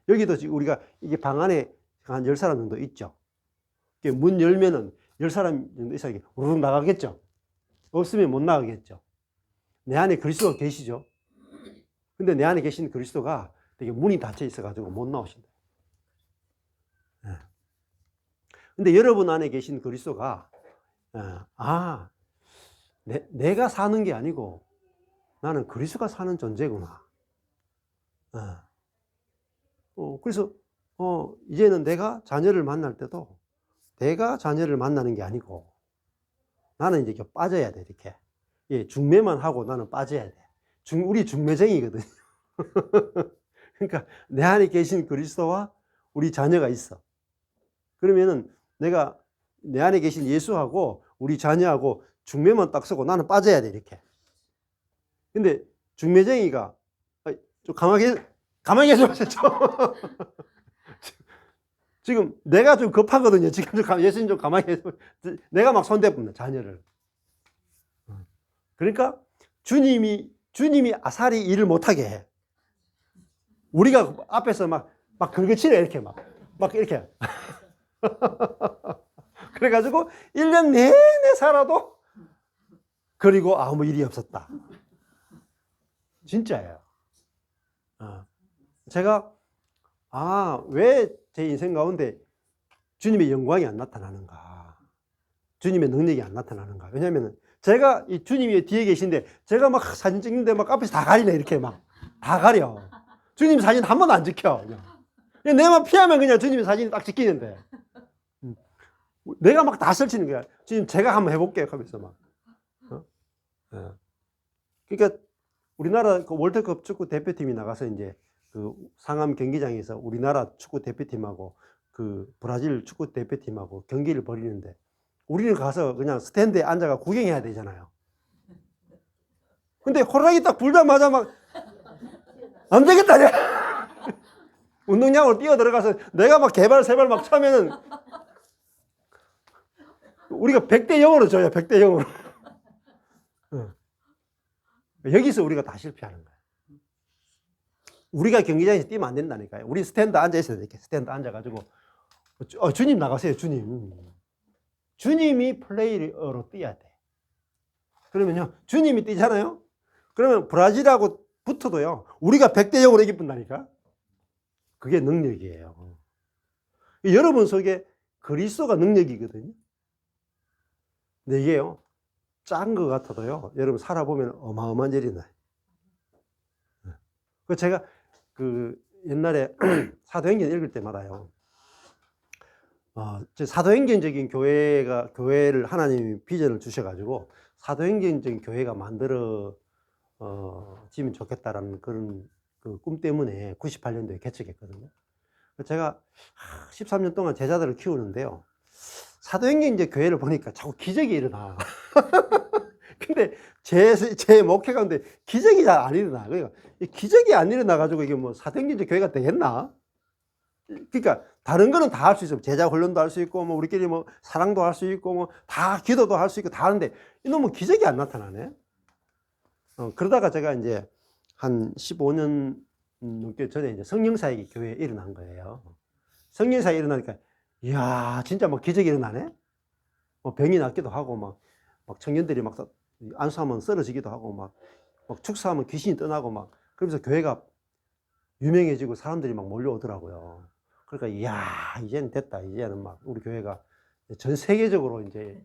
여기도 지금 우리가 이게 방 안에 한 10사람 정도 있죠. 문 열면은 10사람 정도 있어야 우르르 나가겠죠. 없으면 못 나가겠죠. 내 안에 그리스도가 계시죠. 근데 내 안에 계신 그리스도가 되게 문이 닫혀 있어가지고 못 나오신다. 근데 여러분 안에 계신 그리스도가 내가 사는 게 아니고 나는 그리스도가 사는 존재구나. 그래서 이제는 내가 자녀를 만날 때도 내가 자녀를 만나는 게 아니고 나는 이제 이렇게 빠져야 돼. 이렇게. 예, 중매만 하고 나는 빠져야 돼. 우리 중매쟁이거든요. 그러니까 내 안에 계신 그리스도와 우리 자녀가 있어. 그러면은 내가 내 안에 계신 예수하고 우리 자녀하고 중매만 딱 서고 나는 빠져야 돼. 이렇게. 근데 중매쟁이가 좀 가만히 계셔보세요. 지금 내가 좀 급하거든요. 지금 예수님 좀 가만히 계세요. 내가 막 손대봅니다. 자녀를. 그러니까 주님이 아사리 일을 못하게 해. 우리가 앞에서 막 긁어치래. 이렇게 막 이렇게. 그래가지고 1년 내내 살아도 그리고 아무 일이 없었다. 진짜예요. 제가 왜 제 인생 가운데 주님의 영광이 안 나타나는가, 주님의 능력이 안 나타나는가. 왜냐하면 제가 이 주님이 뒤에 계신데 제가 막 사진 찍는데 막 앞에서 다 가리네. 이렇게 막 다 가려. 주님 사진 한 번도 안 찍혀. 그냥 내만 피하면 그냥 주님의 사진이 딱 찍히는데 내가 막 다 설치는 거야. 주님 제가 한번 해볼게요 하면서 막. 그러니까 우리나라 그 월드컵 축구 대표팀이 나가서 이제 그 상암 경기장에서 우리나라 축구 대표팀하고 그 브라질 축구 대표팀하고 경기를 벌이는데 우리는 가서 그냥 스탠드에 앉아가 구경해야 되잖아요. 근데 호랑이 딱 불자마자 막 안 되겠다. 운동장으로 뛰어 들어가서 내가 막 개발 세발 막 차면은 우리가 100대 0으로 져요. 100대 0으로. 여기서 우리가 다 실패하는 거예요. 우리가 경기장에서 뛰면 안 된다니까요. 우리 스탠드 앉아 있어야 돼. 이렇게 스탠드 앉아가지고 주님 나가세요, 주님. 주님이 플레이어로 뛰어야 돼. 그러면요, 주님이 뛰잖아요? 그러면 브라질하고 붙어도요, 우리가 100대 0으로 이기뿐다니까? 그게 능력이에요. 여러분 속에 그리스도가 능력이거든요. 근데 이게요, 짠 것 같아도요, 여러분 살아보면 어마어마한 일이 나요. 제가 옛날에 사도행전 읽을 때마다요, 사도행전적인 교회를 하나님이 비전을 주셔가지고, 사도행전적인 교회가 지면 좋겠다라는 그런 그 꿈 때문에 98년도에 개척했거든요. 제가 13년 동안 제자들을 키우는데요, 사도행전 이제 교회를 보니까 자꾸 기적이 일어나. 근데 제 목회 가운데 기적이 잘 안 일어나. 그러니까 기적이 안 일어나가지고 이게 뭐 사도행전 교회가 되겠나? 그러니까 다른 거는 다 할 수 있어요. 제자 훈련도 할 수 있고, 뭐 우리끼리 뭐 사랑도 할 수 있고, 뭐 다 기도도 할 수 있고 다 하는데 이놈은 기적이 안 나타나네. 그러다가 제가 이제 한 15년 넘게 전에 이제 성령사역이 교회에 일어난 거예요. 성령사역이 일어나니까, 이야, 진짜 뭐 기적이 일어나네? 뭐 병이 낫기도 하고, 막 청년들이 막 안수하면 쓰러지기도 하고, 막 축사하면 귀신이 떠나고, 막 그러면서 교회가 유명해지고 사람들이 막 몰려오더라고요. 그러니까, 이야, 이제는 됐다. 이제는 막 우리 교회가 전 세계적으로 이제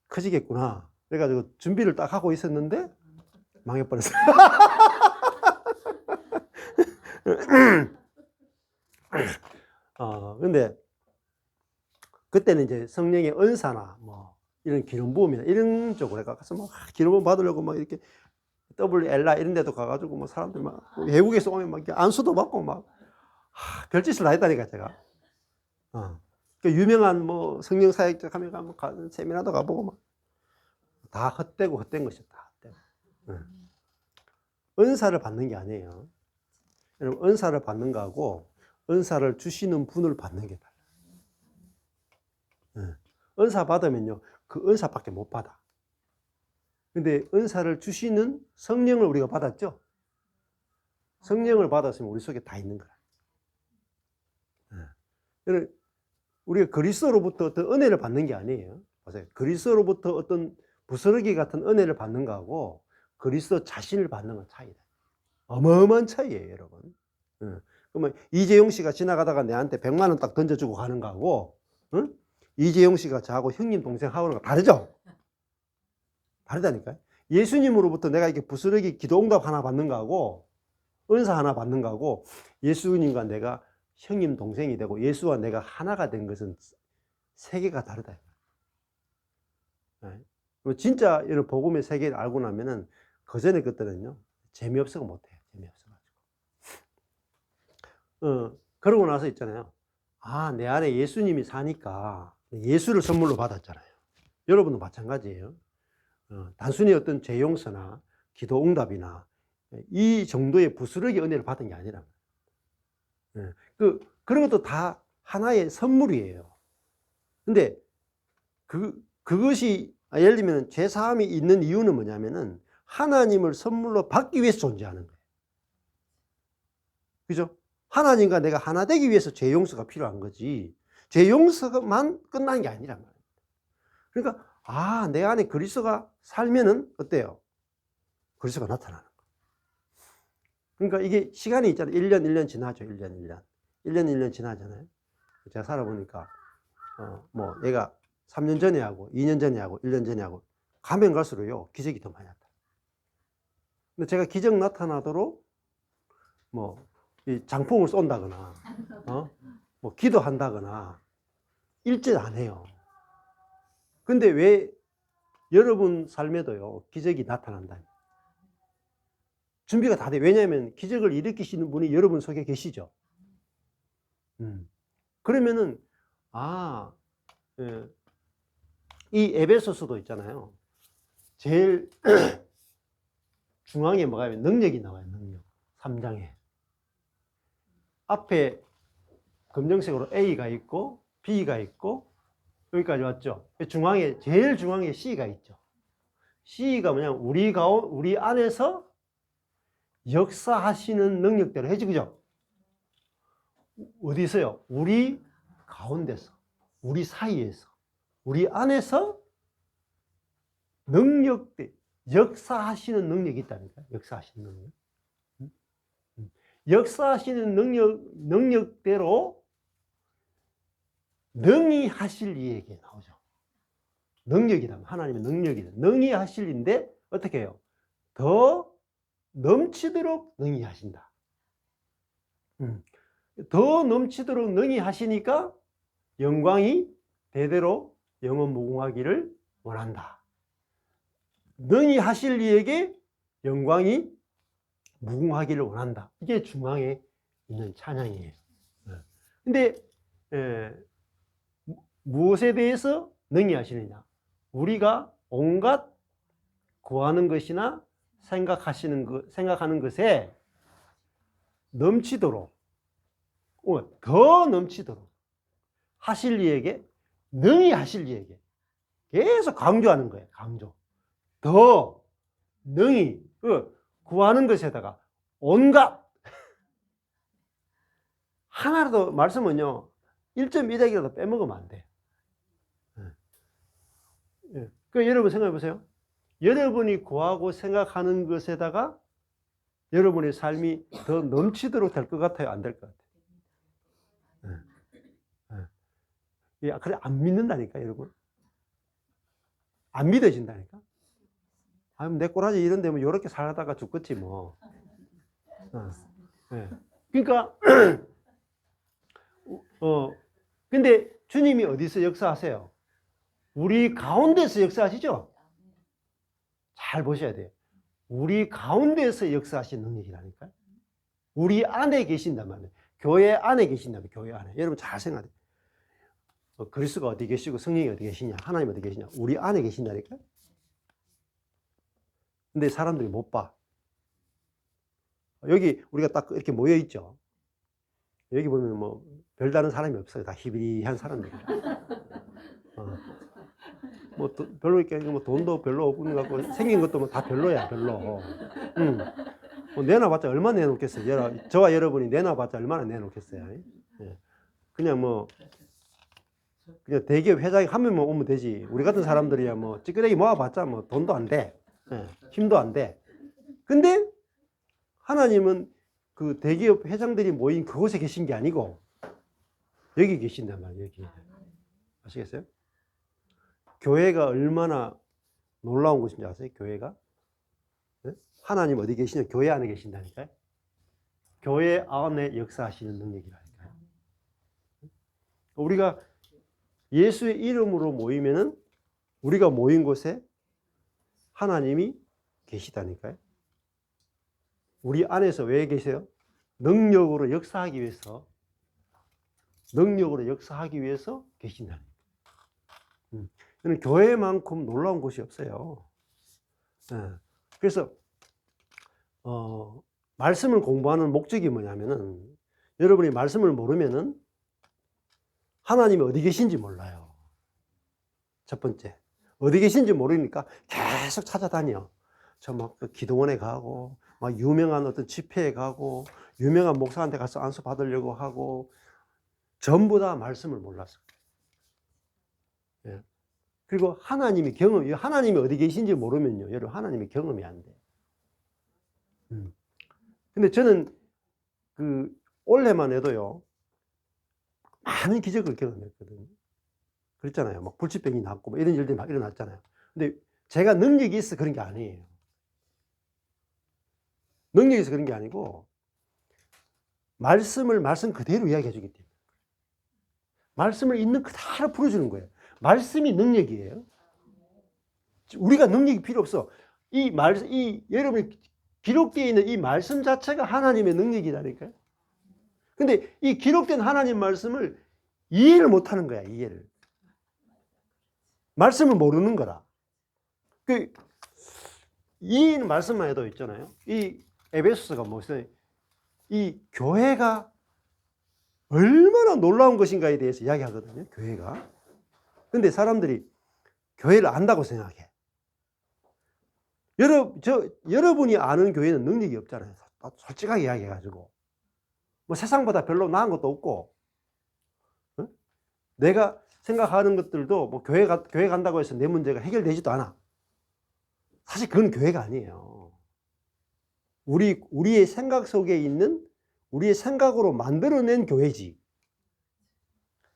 커지겠구나. 그래가지고 준비를 딱 하고 있었는데, 망해버렸어요. 근데 그때는 이제 성령의 은사나 뭐 이런 기름 부음이나 이런 쪽으로 가서 막 기름 부음 받으려고 막 이렇게 WLA 이런 데도 가가지고 뭐 사람들 막 외국에서 오면 막 안수도 받고 막 별짓을 다 했다니까 제가. 그 유명한 뭐 성령 사역자 하면 세미나도 가보고 막 다 헛되고 헛된 것이다. 은사를 받는 게 아니에요. 여러분, 은사를 받는 거하고 은사를 주시는 분을 받는 게 달라요. 은사 받으면요, 그 은사밖에 못 받아. 근데 은사를 주시는 성령을 우리가 받았죠? 성령을 받았으면 우리 속에 다 있는 거야. 우리가 그리스도로부터 어떤 은혜를 받는 게 아니에요. 보세요. 그리스도로부터 어떤 부스러기 같은 은혜를 받는 거하고 그리스도 자신을 받는 건 차이다. 어마어마한 차이예요, 여러분. 그러면 이재용 씨가 지나가다가 내한테 100만 원 딱 던져주고 가는 거하고, 이재용 씨가 저하고 형님 동생 하는 거 다르죠? 다르다니까요. 예수님으로부터 내가 이렇게 부스러기 기도응답 하나 받는 거하고 은사 하나 받는 거하고 예수님과 내가 형님 동생이 되고 예수와 내가 하나가 된 것은 세계가 다르다. 진짜 이런 복음의 세계를 알고 나면은 그 전에 것들은요 재미없어가 못해요. 재미없어가지고. 그러고 나서 있잖아요. 내 안에 예수님이 사니까 예수를 선물로 받았잖아요. 여러분도 마찬가지예요. 단순히 어떤 죄 용서나 기도 응답이나 이 정도의 부스러기 은혜를 받은 게 아니라 그런 것도 다 하나의 선물이에요. 근데 그것이 예를 들면 죄사함이 있는 이유는 뭐냐면은 하나님을 선물로 받기 위해서 존재하는 거예요. 그죠? 하나님과 내가 하나 되기 위해서 죄 용서가 필요한 거지 죄 용서만 끝난 게 아니란 말이에요. 그러니까 내 안에 그리스도가 살면은 어때요? 그리스도가 나타나는 거예요. 그러니까 이게 시간이 있잖아요. 1년 지나죠. 1년 지나잖아요. 제가 살아보니까 뭐 얘가 3년 전에 하고 2년 전에 하고 1년 전에 하고 가면 갈수록요 기적이 더 많이 나타나요. 근데 제가 기적 나타나도록 뭐 이 장풍을 쏜다거나 뭐 기도한다거나 일절 안 해요. 근데 왜 여러분 삶에도요 기적이 나타난다. 준비가 다 돼. 왜냐하면 기적을 일으키시는 분이 여러분 속에 계시죠. 그러면은 이 에베소서도 있잖아요. 제일 중앙에 뭐가 있냐면 능력이 나와요. 능력. 3장에. 앞에 검정색으로 A가 있고 B가 있고 여기까지 왔죠. 제일 중앙에 C가 있죠. C가 뭐냐면 우리 안에서 역사하시는 능력대로 해주죠. 어디 있어요? 우리 가운데서, 우리 사이에서, 우리 안에서 능력대, 역사하시는 능력이 있다니까. 역사하시는 능력. 역사하시는 능력대로 능히 하실 이에게 나오죠. 능력이다. 하나님의 능력이다. 능히 하실인데 어떻게 해요? 더 넘치도록 능히 하신다. 더 넘치도록 능히 하시니까 영광이 대대로 영원 무궁하기를 원한다. 능히 하실 이에게 영광이 무궁하기를 원한다. 이게 중앙에 있는 찬양이에요. 근데 무엇에 대해서 능히 하시느냐? 우리가 온갖 구하는 것이나 생각하는 것에 넘치도록, 더 넘치도록 하실 이에게, 능히 하실 이에게 계속 강조하는 거예요. 강조. 더 능히 구하는 것에다가 온갖, 하나라도 말씀은요 1.1핵이라도 빼먹으면 안 돼. 그 여러분 생각해 보세요. 여러분이 구하고 생각하는 것에다가 여러분의 삶이 더 넘치도록 될 것 같아요? 안 될 것 같아요? 그래, 안 믿는다니까, 여러분. 안 믿어진다니까. 내 꼬라지 이런 데면 요렇게 살다가 죽겠지 뭐. 그러니까 근데 주님이 어디서 역사하세요? 우리 가운데서 역사하시죠? 잘 보셔야 돼요. 우리 가운데서 역사하신 능력이라니까요. 우리 안에 계신단 말이에요. 교회 안에 계신다면 교회 안에. 여러분 잘 생각해요. 그리스도가 어디 계시고 성령이 어디 계시냐? 하나님 어디 계시냐? 우리 안에 계신다니까요. 근데 사람들이 못 봐. 여기 우리가 딱 이렇게 모여 있죠. 여기 보면 뭐 별다른 사람이 없어요. 다 희비한 사람들이에요. 뭐 별로 이렇게 뭐 돈도 별로 없는 것 같고 생긴 것도 뭐 다 별로야, 별로. 뭐 내놔봤자 얼마나 내놓겠어요. 저와 여러분이 내놔봤자 얼마나 내놓겠어요. 그냥 뭐 그냥 대기업 회장이 한 명만 오면 되지. 우리 같은 사람들이야 뭐 찌끄레기 모아봤자 뭐 돈도 안 돼. 힘도 안 돼. 근데 하나님은 그 대기업 회장들이 모인 그곳에 계신 게 아니고 여기 계신단 말이에요. 여기. 아시겠어요? 교회가 얼마나 놀라운 곳인지 아세요? 교회가? 하나님 어디 계시냐? 교회 안에 계신다니까요. 교회 안에 역사하시는 능력이라니까요. 우리가 예수의 이름으로 모이면은 우리가 모인 곳에 하나님이 계시다니까요. 우리 안에서 왜 계세요? 능력으로 역사하기 위해서 계신다니까요. 교회만큼 놀라운 곳이 없어요. 그래서 말씀을 공부하는 목적이 뭐냐면은 여러분이 말씀을 모르면은 하나님이 어디 계신지 몰라요. 첫 번째, 어디 계신지 모르니까 계속 찾아다녀. 저 막 기도원에 가고, 막 유명한 어떤 집회에 가고, 유명한 목사한테 가서 안수 받으려고 하고, 전부 다 말씀을 몰랐어요. 그리고 하나님이 어디 계신지 모르면요, 여러분 하나님의 경험이 안 돼요. 근데 저는 올해만 해도요, 많은 기적을 경험했거든요. 그랬잖아요. 막 불치병이 났고, 뭐 이런 일들이 막 일어났잖아요. 근데 제가 능력이 있어 그런 게 아니에요. 능력이 있어 그런 게 아니고, 말씀 그대로 이야기해 주기 때문에. 말씀을 있는 그대로 풀어주는 거예요. 말씀이 능력이에요. 우리가 능력이 필요 없어. 여러분이 기록되어 있는 이 말씀 자체가 하나님의 능력이라니까요. 근데 이 기록된 하나님 말씀을 이해를 못 하는 거야, 이해를. 말씀을 모르는 거라. 이 말씀만 해도 있잖아요. 이 에베소서가 무슨, 이 교회가 얼마나 놀라운 것인가에 대해서 이야기하거든요, 교회가. 근데 사람들이 교회를 안다고 생각해. 여러분이 아는 교회는 능력이 없잖아요. 솔직하게 이야기해가지고. 뭐 세상보다 별로 나은 것도 없고. 내가 생각하는 것들도 뭐 교회 간다고 해서 내 문제가 해결되지도 않아. 사실 그건 교회가 아니에요. 우리의 생각 속에 있는 우리의 생각으로 만들어낸 교회지.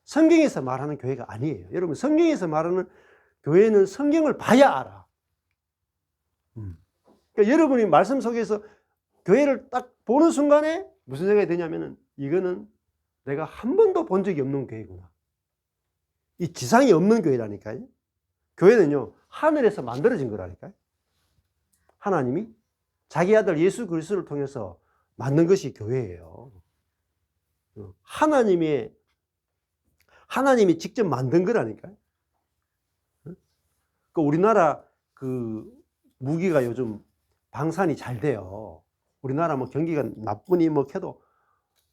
성경에서 말하는 교회가 아니에요. 여러분, 성경에서 말하는 교회는 성경을 봐야 알아. 그러니까 여러분이 말씀 속에서 교회를 딱 보는 순간에 무슨 생각이 드냐면은 이거는 내가 한 번도 본 적이 없는 교회구나. 이 지상에 없는 교회라니까요. 교회는요, 하늘에서 만들어진 거라니까요. 하나님이 자기 아들 예수 그리스도를 통해서 만든 것이 교회예요. 하나님이 직접 만든 거라니까요. 그 우리나라 그 무기가 요즘 방산이 잘 돼요. 우리나라 뭐 경기가 나쁘니 뭐 해도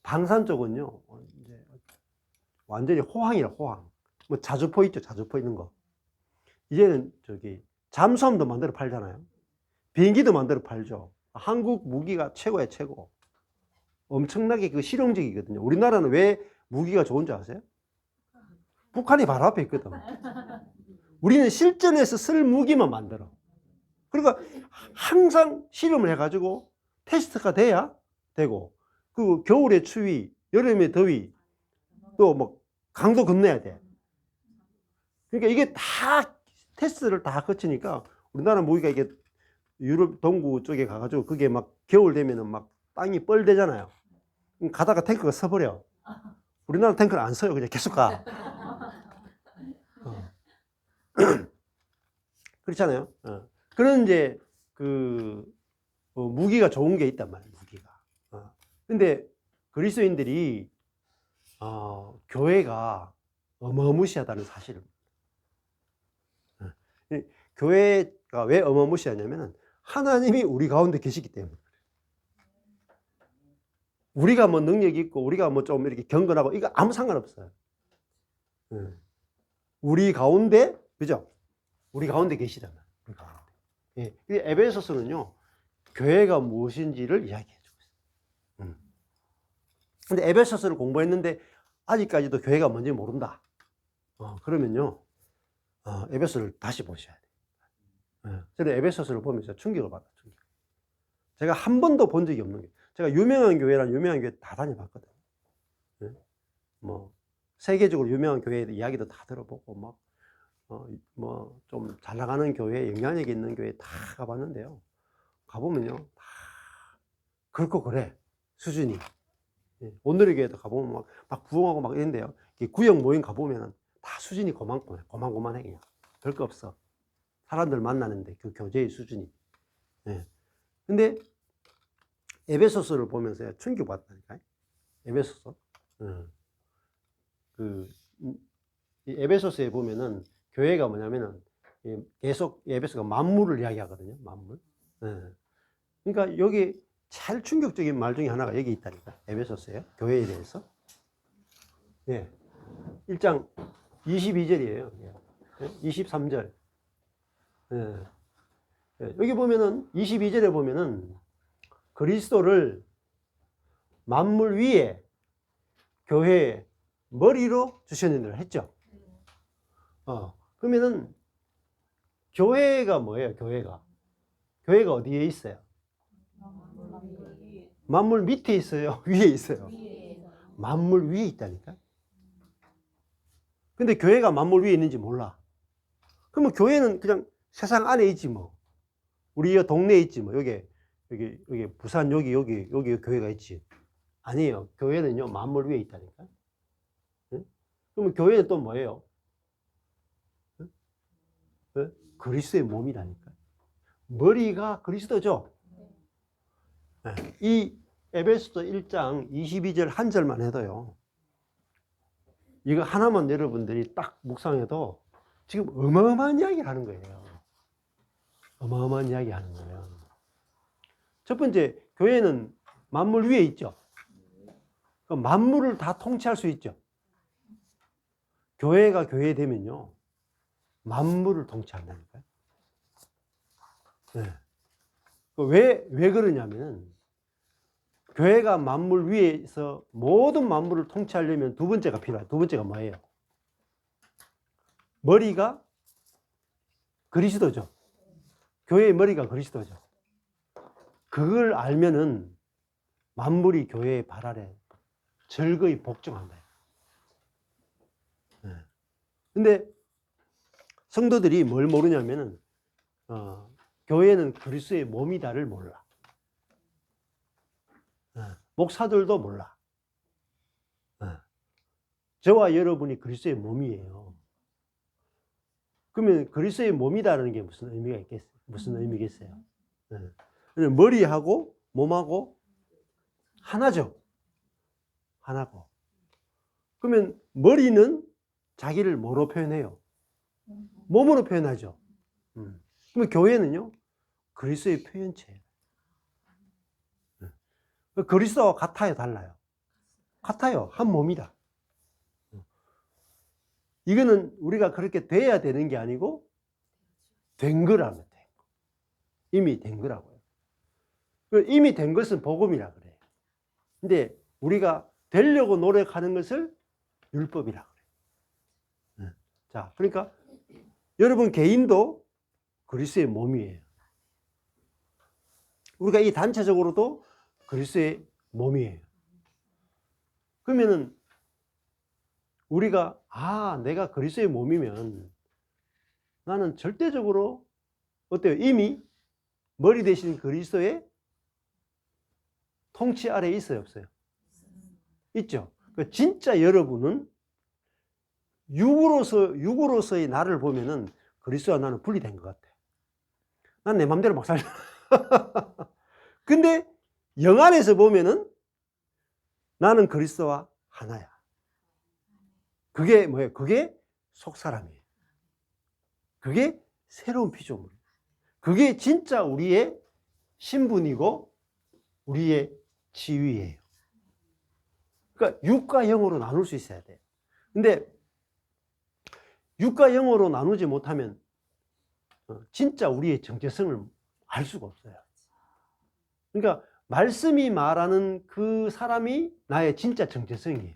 방산 쪽은요, 이제 완전히 호황이라 호황. 뭐 자주포 있죠, 자주포 있는 거. 이제는 잠수함도 만들어 팔잖아요. 비행기도 만들어 팔죠. 한국 무기가 최고야, 최고. 엄청나게 그 실용적이거든요. 우리나라는 왜 무기가 좋은 줄 아세요? 북한이 바로 앞에 있거든. 우리는 실전에서 쓸 무기만 만들어. 그러니까 항상 실험을 해가지고 테스트가 돼야 되고, 그 겨울에 추위, 여름에 더위, 또 뭐 강도 건너야 돼. 그러니까 이게 다 테스트를 다 거치니까 우리나라 무기가 이게 유럽 동부 쪽에 가가지고 그게 막 겨울 되면은 막 땅이 뻘되잖아요. 가다가 탱크가 서버려. 우리나라 탱크는 안 서요. 그냥 계속 가. 그렇잖아요. 그런 이제 무기가 좋은 게 있단 말이에요. 무기가. 근데 그리스도인들이 교회가 어마무시하다는 사실을. 교회가 왜 어마무시하냐면은 하나님이 우리 가운데 계시기 때문에. 우리가 뭐 능력이 있고 우리가 뭐 좀 이렇게 경건하고 이거 아무 상관없어요. 우리 가운데, 그죠? 우리 가운데 계시잖아요. 우리 가운데. 예. 에베소서는요, 교회가 무엇인지를 이야기해 주고 있어요. 근데 에베소서를 공부했는데 아직까지도 교회가 뭔지 모른다. 그러면요, 에베소서를 다시 보셔야 돼요. 저는 에베소서를 보면서 충격을 받았어요. 충격. 제가 한 번도 본 적이 없는 게, 제가 유명한 교회란 유명한 교회 다 다녀봤거든요. 뭐 세계적으로 유명한 교회의 이야기도 다 들어보고 막 뭐 좀 잘 나가는 교회, 영향력 있는 교회 다 가봤는데요. 가보면요, 다 그렇고 그래 수준이. 오늘의 교회도 가보면 막 부흥하고 막 이런데요. 구역 모임 가보면 다 수준이 고만고만해 그냥. 별거 없어. 사람들 만나는데 그 교제의 수준이. 근데 에베소서를 보면서 충격받다니까요. 에베소서. 이 에베소서에 보면은 교회가 뭐냐면은 계속 에베소가 만물을 이야기하거든요. 만물. 그러니까 여기 제일 충격적인 말 중에 하나가 여기 있다니까. 에베소서에 교회에 대해서. 1장 22절이에요. 23절. 여기 보면은 22절에 보면은 그리스도를 만물 위에 교회의 머리로 주셨느니라 했죠. 그러면은 교회가 뭐예요? 교회가 어디에 있어요? 만물 밑에 있어요? 위에 있어요? 만물 위에 있다니까. 근데 교회가 만물 위에 있는지 몰라. 그러면 교회는 그냥 세상 안에 있지 뭐. 우리 동네에 있지 뭐. 여기 부산 여기 교회가 있지. 아니에요. 교회는요, 만물 위에 있다니까. 그러면 교회는 또 뭐예요? 그리스도의 몸이라니까. 머리가 그리스도죠. 이 에베소서 1장 22절 한 절만 해도요, 이거 하나만 여러분들이 딱 묵상해도 지금 어마어마한 이야기를 하는 거예요. 어마어마한 이야기 하는 거예요. 첫 번째, 교회는 만물 위에 있죠. 만물을 다 통치할 수 있죠. 교회가 교회 되면요, 만물을 통치한다니까요. 왜 그러냐면, 교회가 만물 위에서 모든 만물을 통치하려면 두 번째가 필요해요. 두 번째가 뭐예요? 머리가 그리스도죠. 교회의 머리가 그리스도죠. 그걸 알면은 만물이 교회의 발 아래 즐거이 복종한다. 근데 성도들이 뭘 모르냐면은 교회는 그리스도의 몸이다를 몰라. 목사들도 몰라. 저와 여러분이 그리스도의 몸이에요. 그러면 그리스도의 몸이다라는 게 무슨 의미가 있겠어요? 무슨 의미겠어요? 머리하고 몸하고 하나죠. 하나고. 그러면 머리는 자기를 뭐로 표현해요? 몸으로 표현하죠. 그러면 교회는요, 그리스도의 표현체예요. 그리스도와 같아요, 달라요? 같아요. 한 몸이다. 이거는 우리가 그렇게 돼야 되는 게 아니고 된 거라면 돼. 이미 된 거라고요. 이미 된 것은 복음이라 그래요. 근데 우리가 되려고 노력하는 것을 율법이라 그래요. 자, 그러니까 여러분 개인도 그리스도의 몸이에요. 우리가 이 단체적으로도 그리스도의 몸이에요. 그러면은 우리가 내가 그리스도의 몸이면 나는 절대적으로 어때요? 이미 머리 대신 그리스도의 통치 아래에 있어요, 없어요? 있죠. 진짜 여러분은 육으로서의 나를 보면은 그리스도와 나는 분리된 것 같아. 난 내 맘대로 막 살잖아. 근데 영 안에서 보면은 나는 그리스도와 하나야. 그게 뭐예요? 그게 속사람이에요. 그게 새로운 피조물. 그게 진짜 우리의 신분이고 우리의 지위예요. 그러니까 육과 영으로 나눌 수 있어야 돼요. 근데 육과 영으로 나누지 못하면 진짜 우리의 정체성을 알 수가 없어요. 그러니까 말씀이 말하는 그 사람이 나의 진짜 정체성이에요.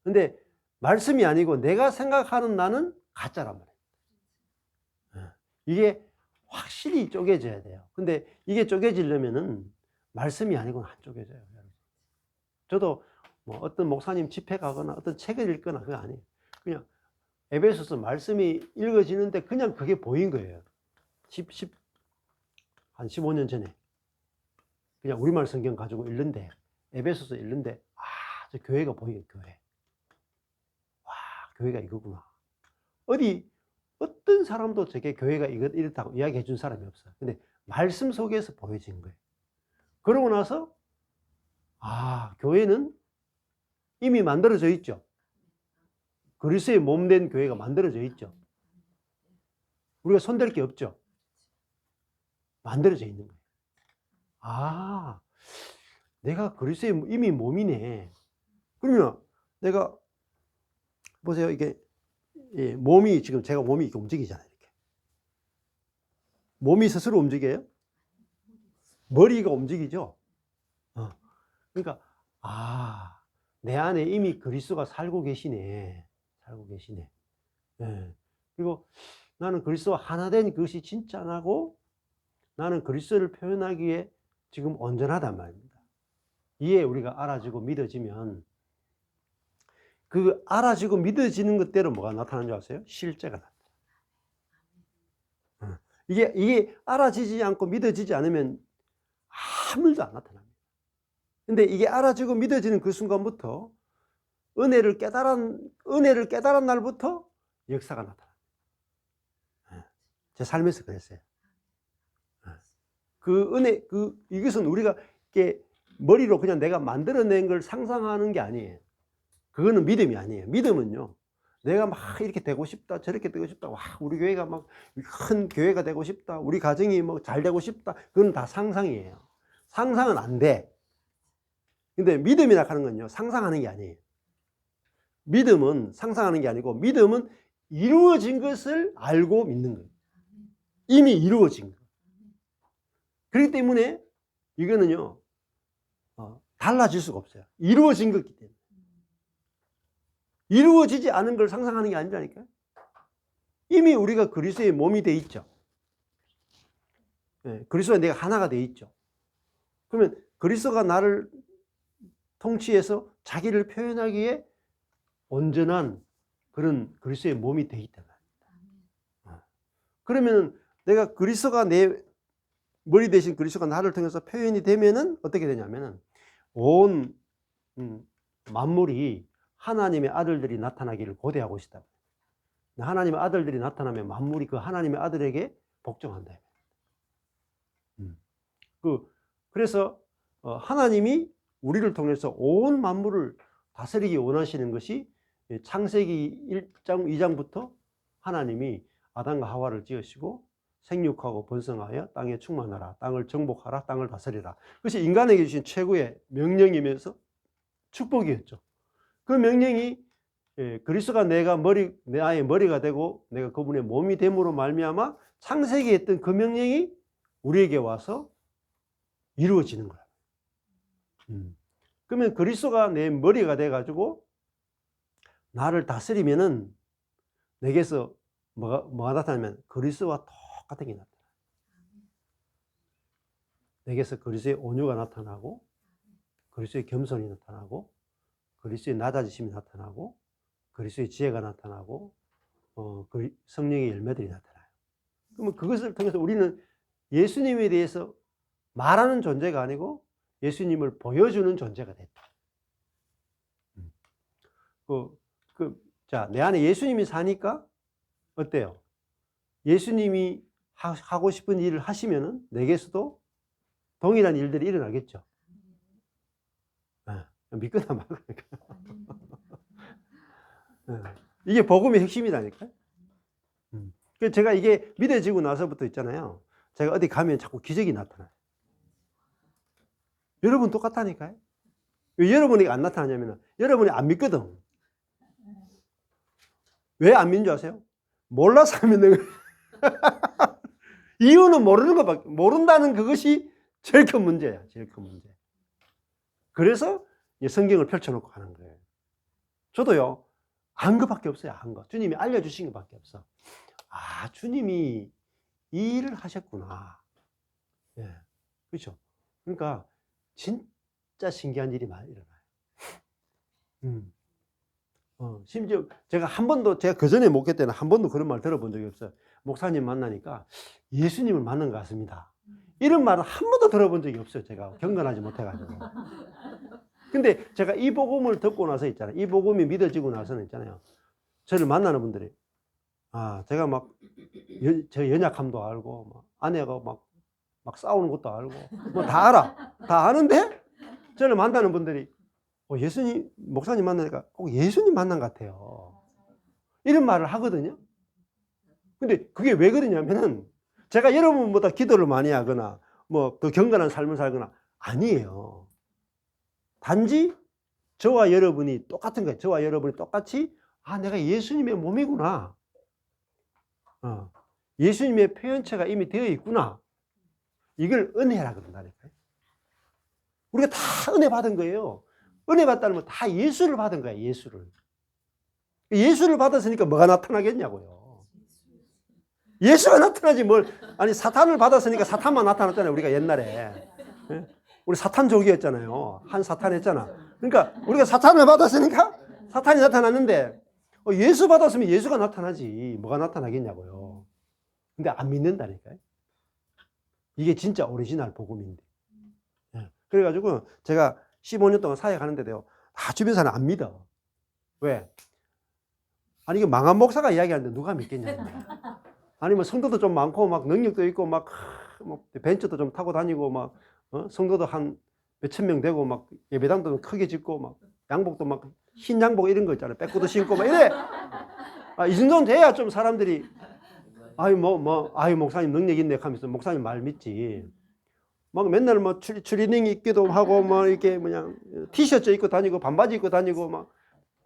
근데 말씀이 아니고 내가 생각하는 나는 가짜란 말이에요. 이게 확실히 쪼개져야 돼요. 근데 이게 쪼개지려면은 말씀이 아니고는 안 쪼개져요. 저도 뭐 어떤 목사님 집회 가거나 어떤 책을 읽거나 그거 아니에요. 그냥 에베소서 말씀이 읽어지는데 그냥 그게 보인 거예요. 한 15년 전에 그냥 우리말 성경 가지고 읽는데 에베소서 읽는데 저 교회가 보여요. 교회. 교회가 이거구나. 어떤 사람도 저게 교회가 이렇다고 이야기해 준 사람이 없어요. 근데 말씀 속에서 보여진 거예요. 그러고 나서 교회는 이미 만들어져 있죠. 그리스도의 몸된 교회가 만들어져 있죠. 우리가 손댈 게 없죠. 만들어져 있는 거예요. 내가 그리스도의 이미 몸이네. 그러면 내가 보세요. 이게 몸이 지금 제가 몸이 이렇게 움직이잖아요. 이렇게. 몸이 스스로 움직여요? 머리가 움직이죠. 그러니까 내 안에 이미 그리스도가 살고 계시네. 살고 계시네. 그리고 나는 그리스도와 하나 된 그것이 진짜 나고 나는 그리스도를 표현하기에 지금 온전하단 말입니다. 이에 우리가 알아지고 믿어지면 그 알아지고 믿어지는 것대로 뭐가 나타나는 줄 아세요? 실제가 나타나요. 이게 알아지지 않고 믿어지지 않으면 아무 일도 안 나타납니다. 근데 이게 알아지고 믿어지는 그 순간부터 은혜를 깨달은 날부터 역사가 나타납니다. 제 삶에서 그랬어요. 이것은 우리가 이렇게 머리로 그냥 내가 만들어낸 걸 상상하는 게 아니에요. 그거는 믿음이 아니에요. 믿음은요, 내가 막 이렇게 되고 싶다, 저렇게 되고 싶다, 우리 교회가 막 큰 교회가 되고 싶다, 우리 가정이 뭐 잘 되고 싶다, 그건 다 상상이에요. 상상은 안 돼. 근데 믿음이라 하는 건요, 상상하는 게 아니에요. 믿음은 상상하는 게 아니고, 믿음은 이루어진 것을 알고 믿는 거예요. 이미 이루어진 거. 그렇기 때문에 이거는요, 달라질 수가 없어요. 이루어진 거기 때문에. 이루어지지 않은 걸 상상하는 게 아니라니까요. 이미 우리가 그리스도의 몸이 돼 있죠. 예, 그리스도와 내가 하나가 돼 있죠. 그러면 그리스도가 나를 통치해서 자기를 표현하기에 온전한 그런 그리스도의 몸이 돼 있단 말입니다. 그러면 내가 그리스도가 내 머리 대신 그리스도가 나를 통해서 표현이 되면은 어떻게 되냐면은 온 만물이 하나님의 아들들이 나타나기를 고대하고 있다. 하나님의 아들들이 나타나면 만물이 그 하나님의 아들에게 복종한다. 그래서 하나님이 우리를 통해서 온 만물을 다스리기 원하시는 것이 창세기 1장 2장부터 하나님이 아담과 하와를 지으시고 생육하고 번성하여 땅에 충만하라, 땅을 정복하라, 땅을 다스리라. 그것이 인간에게 주신 최고의 명령이면서 축복이었죠. 그 명령이 그리스도가 나의 머리가 되고 내가 그분의 몸이 됨으로 말미암아 창세기에 했던 그 명령이 우리에게 와서 이루어지는 거야. 그러면 그리스도가 내 머리가 돼가지고 나를 다스리면은 내게서 뭐가 나타나면 그리스도와 똑같은 게 나타나. 내게서 그리스도의 온유가 나타나고, 그리스도의 겸손이 나타나고, 그리스도의 낮아지심이 나타나고, 그리스도의 지혜가 나타나고, 성령의 열매들이 나타나요. 그러면 그것을 통해서 우리는 예수님에 대해서 말하는 존재가 아니고 예수님을 보여주는 존재가 됐다. 자, 내 안에 예수님이 사니까 어때요? 예수님이 하고 싶은 일을 하시면은 내게서도 동일한 일들이 일어나겠죠. 믿거나 말거나. 이게 복음의 핵심이라니까요. 그래서 제가 이게 믿어지고 나서부터 있잖아요. 제가 어디 가면 자꾸 기적이 나타나요. 여러분 똑같다니까요. 왜 여러분이 안 나타나냐면 여러분이 안 믿거든. 왜 안 믿는 줄 아세요? 몰라서 안 믿는 거예요. 이유는 모르는 것밖에, 모른다는 그것이 제일 큰 문제야. 제일 큰 문제. 그래서 성경을 펼쳐놓고 하는 거예요. 저도요, 안 것밖에 없어요. 안 것. 주님이 알려주신 것밖에 없어. 아, 주님이 이 일을 하셨구나. 예. 그렇죠. 그러니까 진짜 신기한 일이 많이 일어나요. 심지어 제가 제가 그 전에 목회 때는 한 번도 그런 말 들어본 적이 없어요. 목사님 만나니까 예수님을 만난 것 같습니다. 이런 말은 한 번도 들어본 적이 없어요. 제가 경건하지 못해가지고. 근데 제가 이 복음을 듣고 나서 있잖아요. 이 복음이 믿어지고 나서는 있잖아요. 저를 만나는 분들이, 제가 막, 저 연약함도 알고, 막 아내가 막 싸우는 것도 알고, 뭐 다 알아. 다 아는데, 저를 만나는 분들이, 예수님, 목사님 만나니까 꼭 예수님 만난 것 같아요. 이런 말을 하거든요. 근데 그게 왜 그러냐면은, 제가 여러분보다 기도를 많이 하거나, 뭐 더 경건한 삶을 살거나, 아니에요. 단지 저와 여러분이 똑같은 거예요. 저와 여러분이 똑같이 내가 예수님의 몸이구나. 예수님의 표현체가 이미 되어 있구나. 이걸 은혜라 그런다니까요. 우리가 다 은혜 받은 거예요. 은혜 받다는 건 다 예수를 받은 거예요. 예수를 받았으니까 뭐가 나타나겠냐고요. 예수가 나타나지 아니 사탄을 받았으니까 사탄만 나타났잖아요. 우리가 옛날에. 우리 사탄족이었잖아요. 한 사탄 했잖아. 그러니까 우리가 사탄을 받았으니까 사탄이 나타났는데 예수 받았으면 예수가 나타나지 뭐가 나타나겠냐고요. 근데 안 믿는다니까요. 이게 진짜 오리지널 복음인데. 그래가지고 제가 15년 동안 사역하는데도요. 다 주변 사람 안 믿어. 왜? 아니 이거 망한 목사가 이야기하는데 누가 믿겠냐고. 아니면 성도도 좀 많고 막 능력도 있고 막 벤츠도 좀 타고 다니고 막 성도도 한 몇천 명 되고 막 예배당도 좀 크게 짓고 막 양복도 막 흰 양복 이런 거 있잖아요. 빼고도 신고 막 이래. 이 정도는 돼야 좀 사람들이 목사님 능력 있네 하면서 목사님 말 믿지. 막 맨날 뭐 추리닝 입기도 하고 뭐 이렇게 티셔츠 입고 다니고 반바지 입고 다니고 막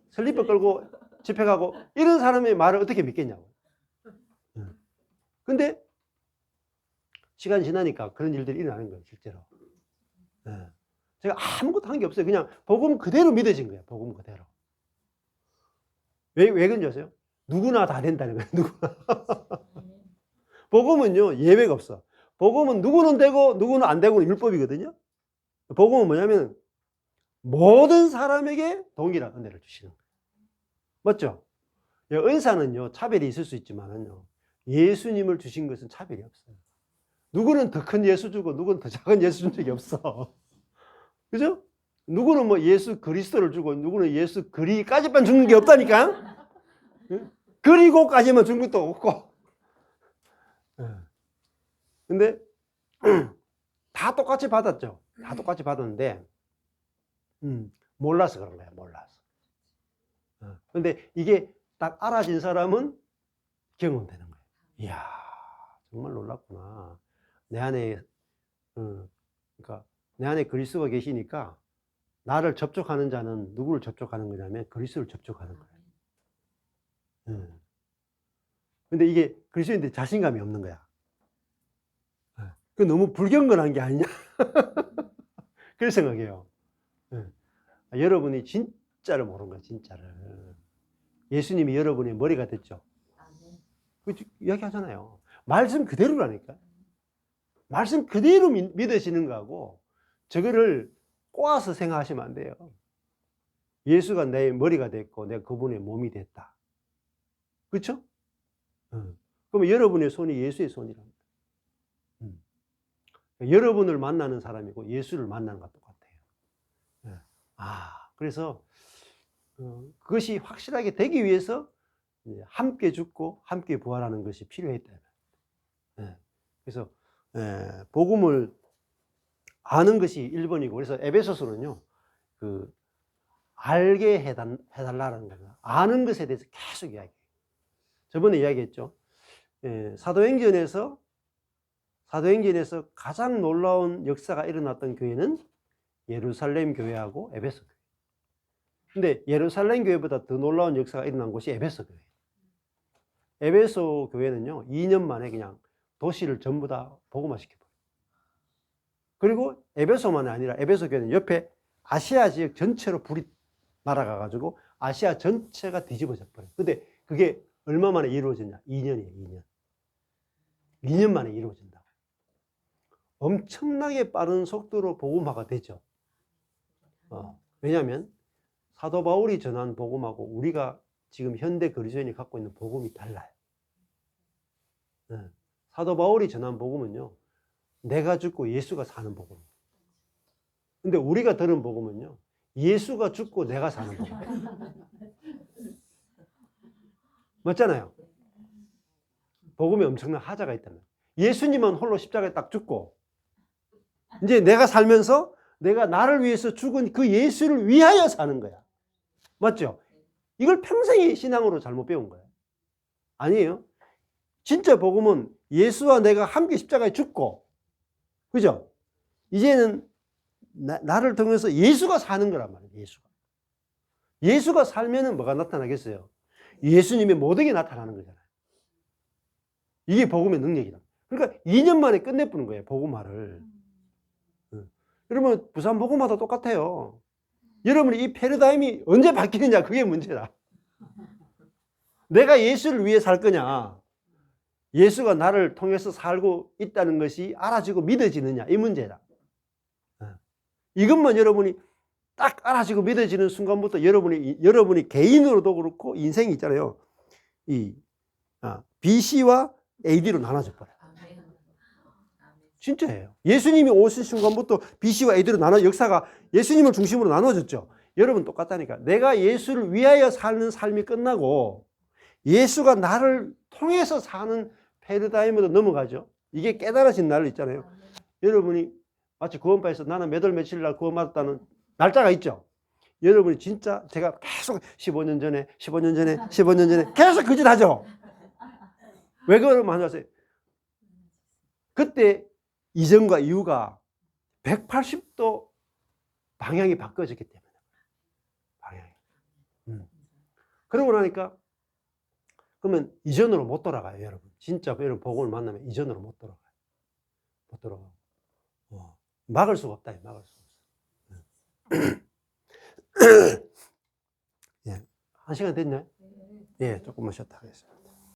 슬리퍼 끌고 집회 가고 이런 사람의 말을 어떻게 믿겠냐고. 근데 시간이 지나니까 그런 일들이 일어나는 거예요, 실제로. 제가 아무것도 한 게 없어요. 그냥 복음 그대로 믿어진 거예요, 복음 그대로. 왜 그런지 아세요? 누구나 다 된다는 거예요. 누구나. 복음은요, 예외가 없어. 복음은 누구는 되고 누구는 안 되고는 율법이거든요. 복음은 뭐냐면 모든 사람에게 동일한 은혜를 주시는 거예요. 맞죠? 은사는요, 차별이 있을 수 있지만은요, 예수님을 주신 것은 차별이 없어요. 누구는 더 큰 예수 주고 누구는 더 작은 예수 준 적이 없어. 그죠? 누구는 뭐 예수 그리스도를 주고 누구는 예수 그리까지만 주는 게 없다니까? 그리고까지만 준 것도 없고. 근데 다 똑같이 받았죠. 다 똑같이 받았는데 몰라서 그런 거야. 몰라서. 근데 이게 딱 알아진 사람은 경험되는 거예요. 이야, 정말 놀랍구나. 내 안에 그러니까 내 안에 그리스도가 계시니까 나를 접촉하는 자는 누구를 접촉하는 거냐면 그리스도를 접촉하는 거예요. 근데 이게 그리스도인들 자신감이 없는 거야. 그 너무 불경건한 게 아니냐? 그렇게 생각해요. 여러분이 진짜를 모르는 거야, 진짜를. 예수님이 여러분의 머리가 됐죠. 이야기하잖아요. 말씀 그대로라니까. 말씀 그대로 믿으시는 거하고 저거를 꼬아서 생각하시면 안 돼요. 예수가 내 머리가 됐고 내가 그분의 몸이 됐다. 그렇죠? 그러면 여러분의 손이 예수의 손이랍니다. 여러분을 만나는 사람이고 예수를 만나는 것과 똑같아요. 그래서 그것이 확실하게 되기 위해서 함께 죽고 함께 부활하는 것이 필요했다. 그래서 복음을 아는 것이 1번이고 그래서 에베소서는요, 알게 해달라는 거예요. 아는 것에 대해서 계속 이야기해요. 저번에 이야기했죠. 사도행전에서 가장 놀라운 역사가 일어났던 교회는 예루살렘 교회하고 에베소 교회. 근데 예루살렘 교회보다 더 놀라운 역사가 일어난 곳이 에베소 교회. 에베소 교회는요, 2년 만에 그냥 도시를 전부 다 복음화시켜버려요. 그리고 에베소만이 아니라 에베소 교회는 옆에 아시아 지역 전체로 불이 날아가가지고 아시아 전체가 뒤집어져 버려요. 근데 그게 얼마 만에 이루어졌냐? 2년이에요, 2년. 2년 만에 이루어진다고. 엄청나게 빠른 속도로 복음화가 되죠. 왜냐하면 사도 바울이 전한 복음하고 우리가 지금 현대 그리스도인이 갖고 있는 복음이 달라요. 사도 바울이 전한 복음은요, 내가 죽고 예수가 사는 복음이에요. 근데 우리가 들은 복음은요, 예수가 죽고 내가 사는 복음이에요. 맞잖아요. 복음에 엄청난 하자가 있다면 예수님은 홀로 십자가에 딱 죽고 이제 내가 살면서 내가 나를 위해서 죽은 그 예수를 위하여 사는 거야. 맞죠? 이걸 평생의 신앙으로 잘못 배운 거예요. 아니에요. 진짜 복음은 예수와 내가 함께 십자가에 죽고, 그죠? 이제는 나를 통해서 예수가 사는 거란 말이에요. 예수가 살면은 뭐가 나타나겠어요? 예수님의 모든 게 나타나는 거잖아요. 이게 복음의 능력이다. 그러니까 2년 만에 끝내보는 거예요, 복음화를. 여러분, 부산 복음화도 똑같아요. 여러분이 이 패러다임이 언제 바뀌느냐, 그게 문제다. 내가 예수를 위해 살 거냐, 예수가 나를 통해서 살고 있다는 것이 알아지고 믿어지느냐, 이 문제다. 이것만 여러분이 딱 알아지고 믿어지는 순간부터 여러분이 개인으로도 그렇고 인생이 있잖아요. BC와 AD로 나눠져 버려요. 진짜예요. 예수님이 오신 순간부터 BC와 AD로 역사가 예수님을 중심으로 나눠졌죠. 여러분 똑같다니까. 내가 예수를 위하여 사는 삶이 끝나고 예수가 나를 통해서 사는 패러다임으로 넘어가죠. 이게 깨달아진 날 있잖아요. 여러분이 마치 구원파에서 나는 몇 월 며칠 날 구원받았다는 날짜가 있죠. 여러분이 진짜 제가 계속 15년 전에 계속 그 짓 하죠. 왜 그러면 하세요? 그때 이전과 이후가 180도 방향이 바뀌어졌기 때문에. 방향이. 그러고 나니까 그러면 이전으로 못 돌아가요, 여러분. 진짜 여러분 복음을 만나면 이전으로 못 돌아가요. 못 돌아가고. 막을 수가 없다. 막을 수가 없어. 예. 1시간 됐나요? 예, 조금만 쉬었다 하겠습니다.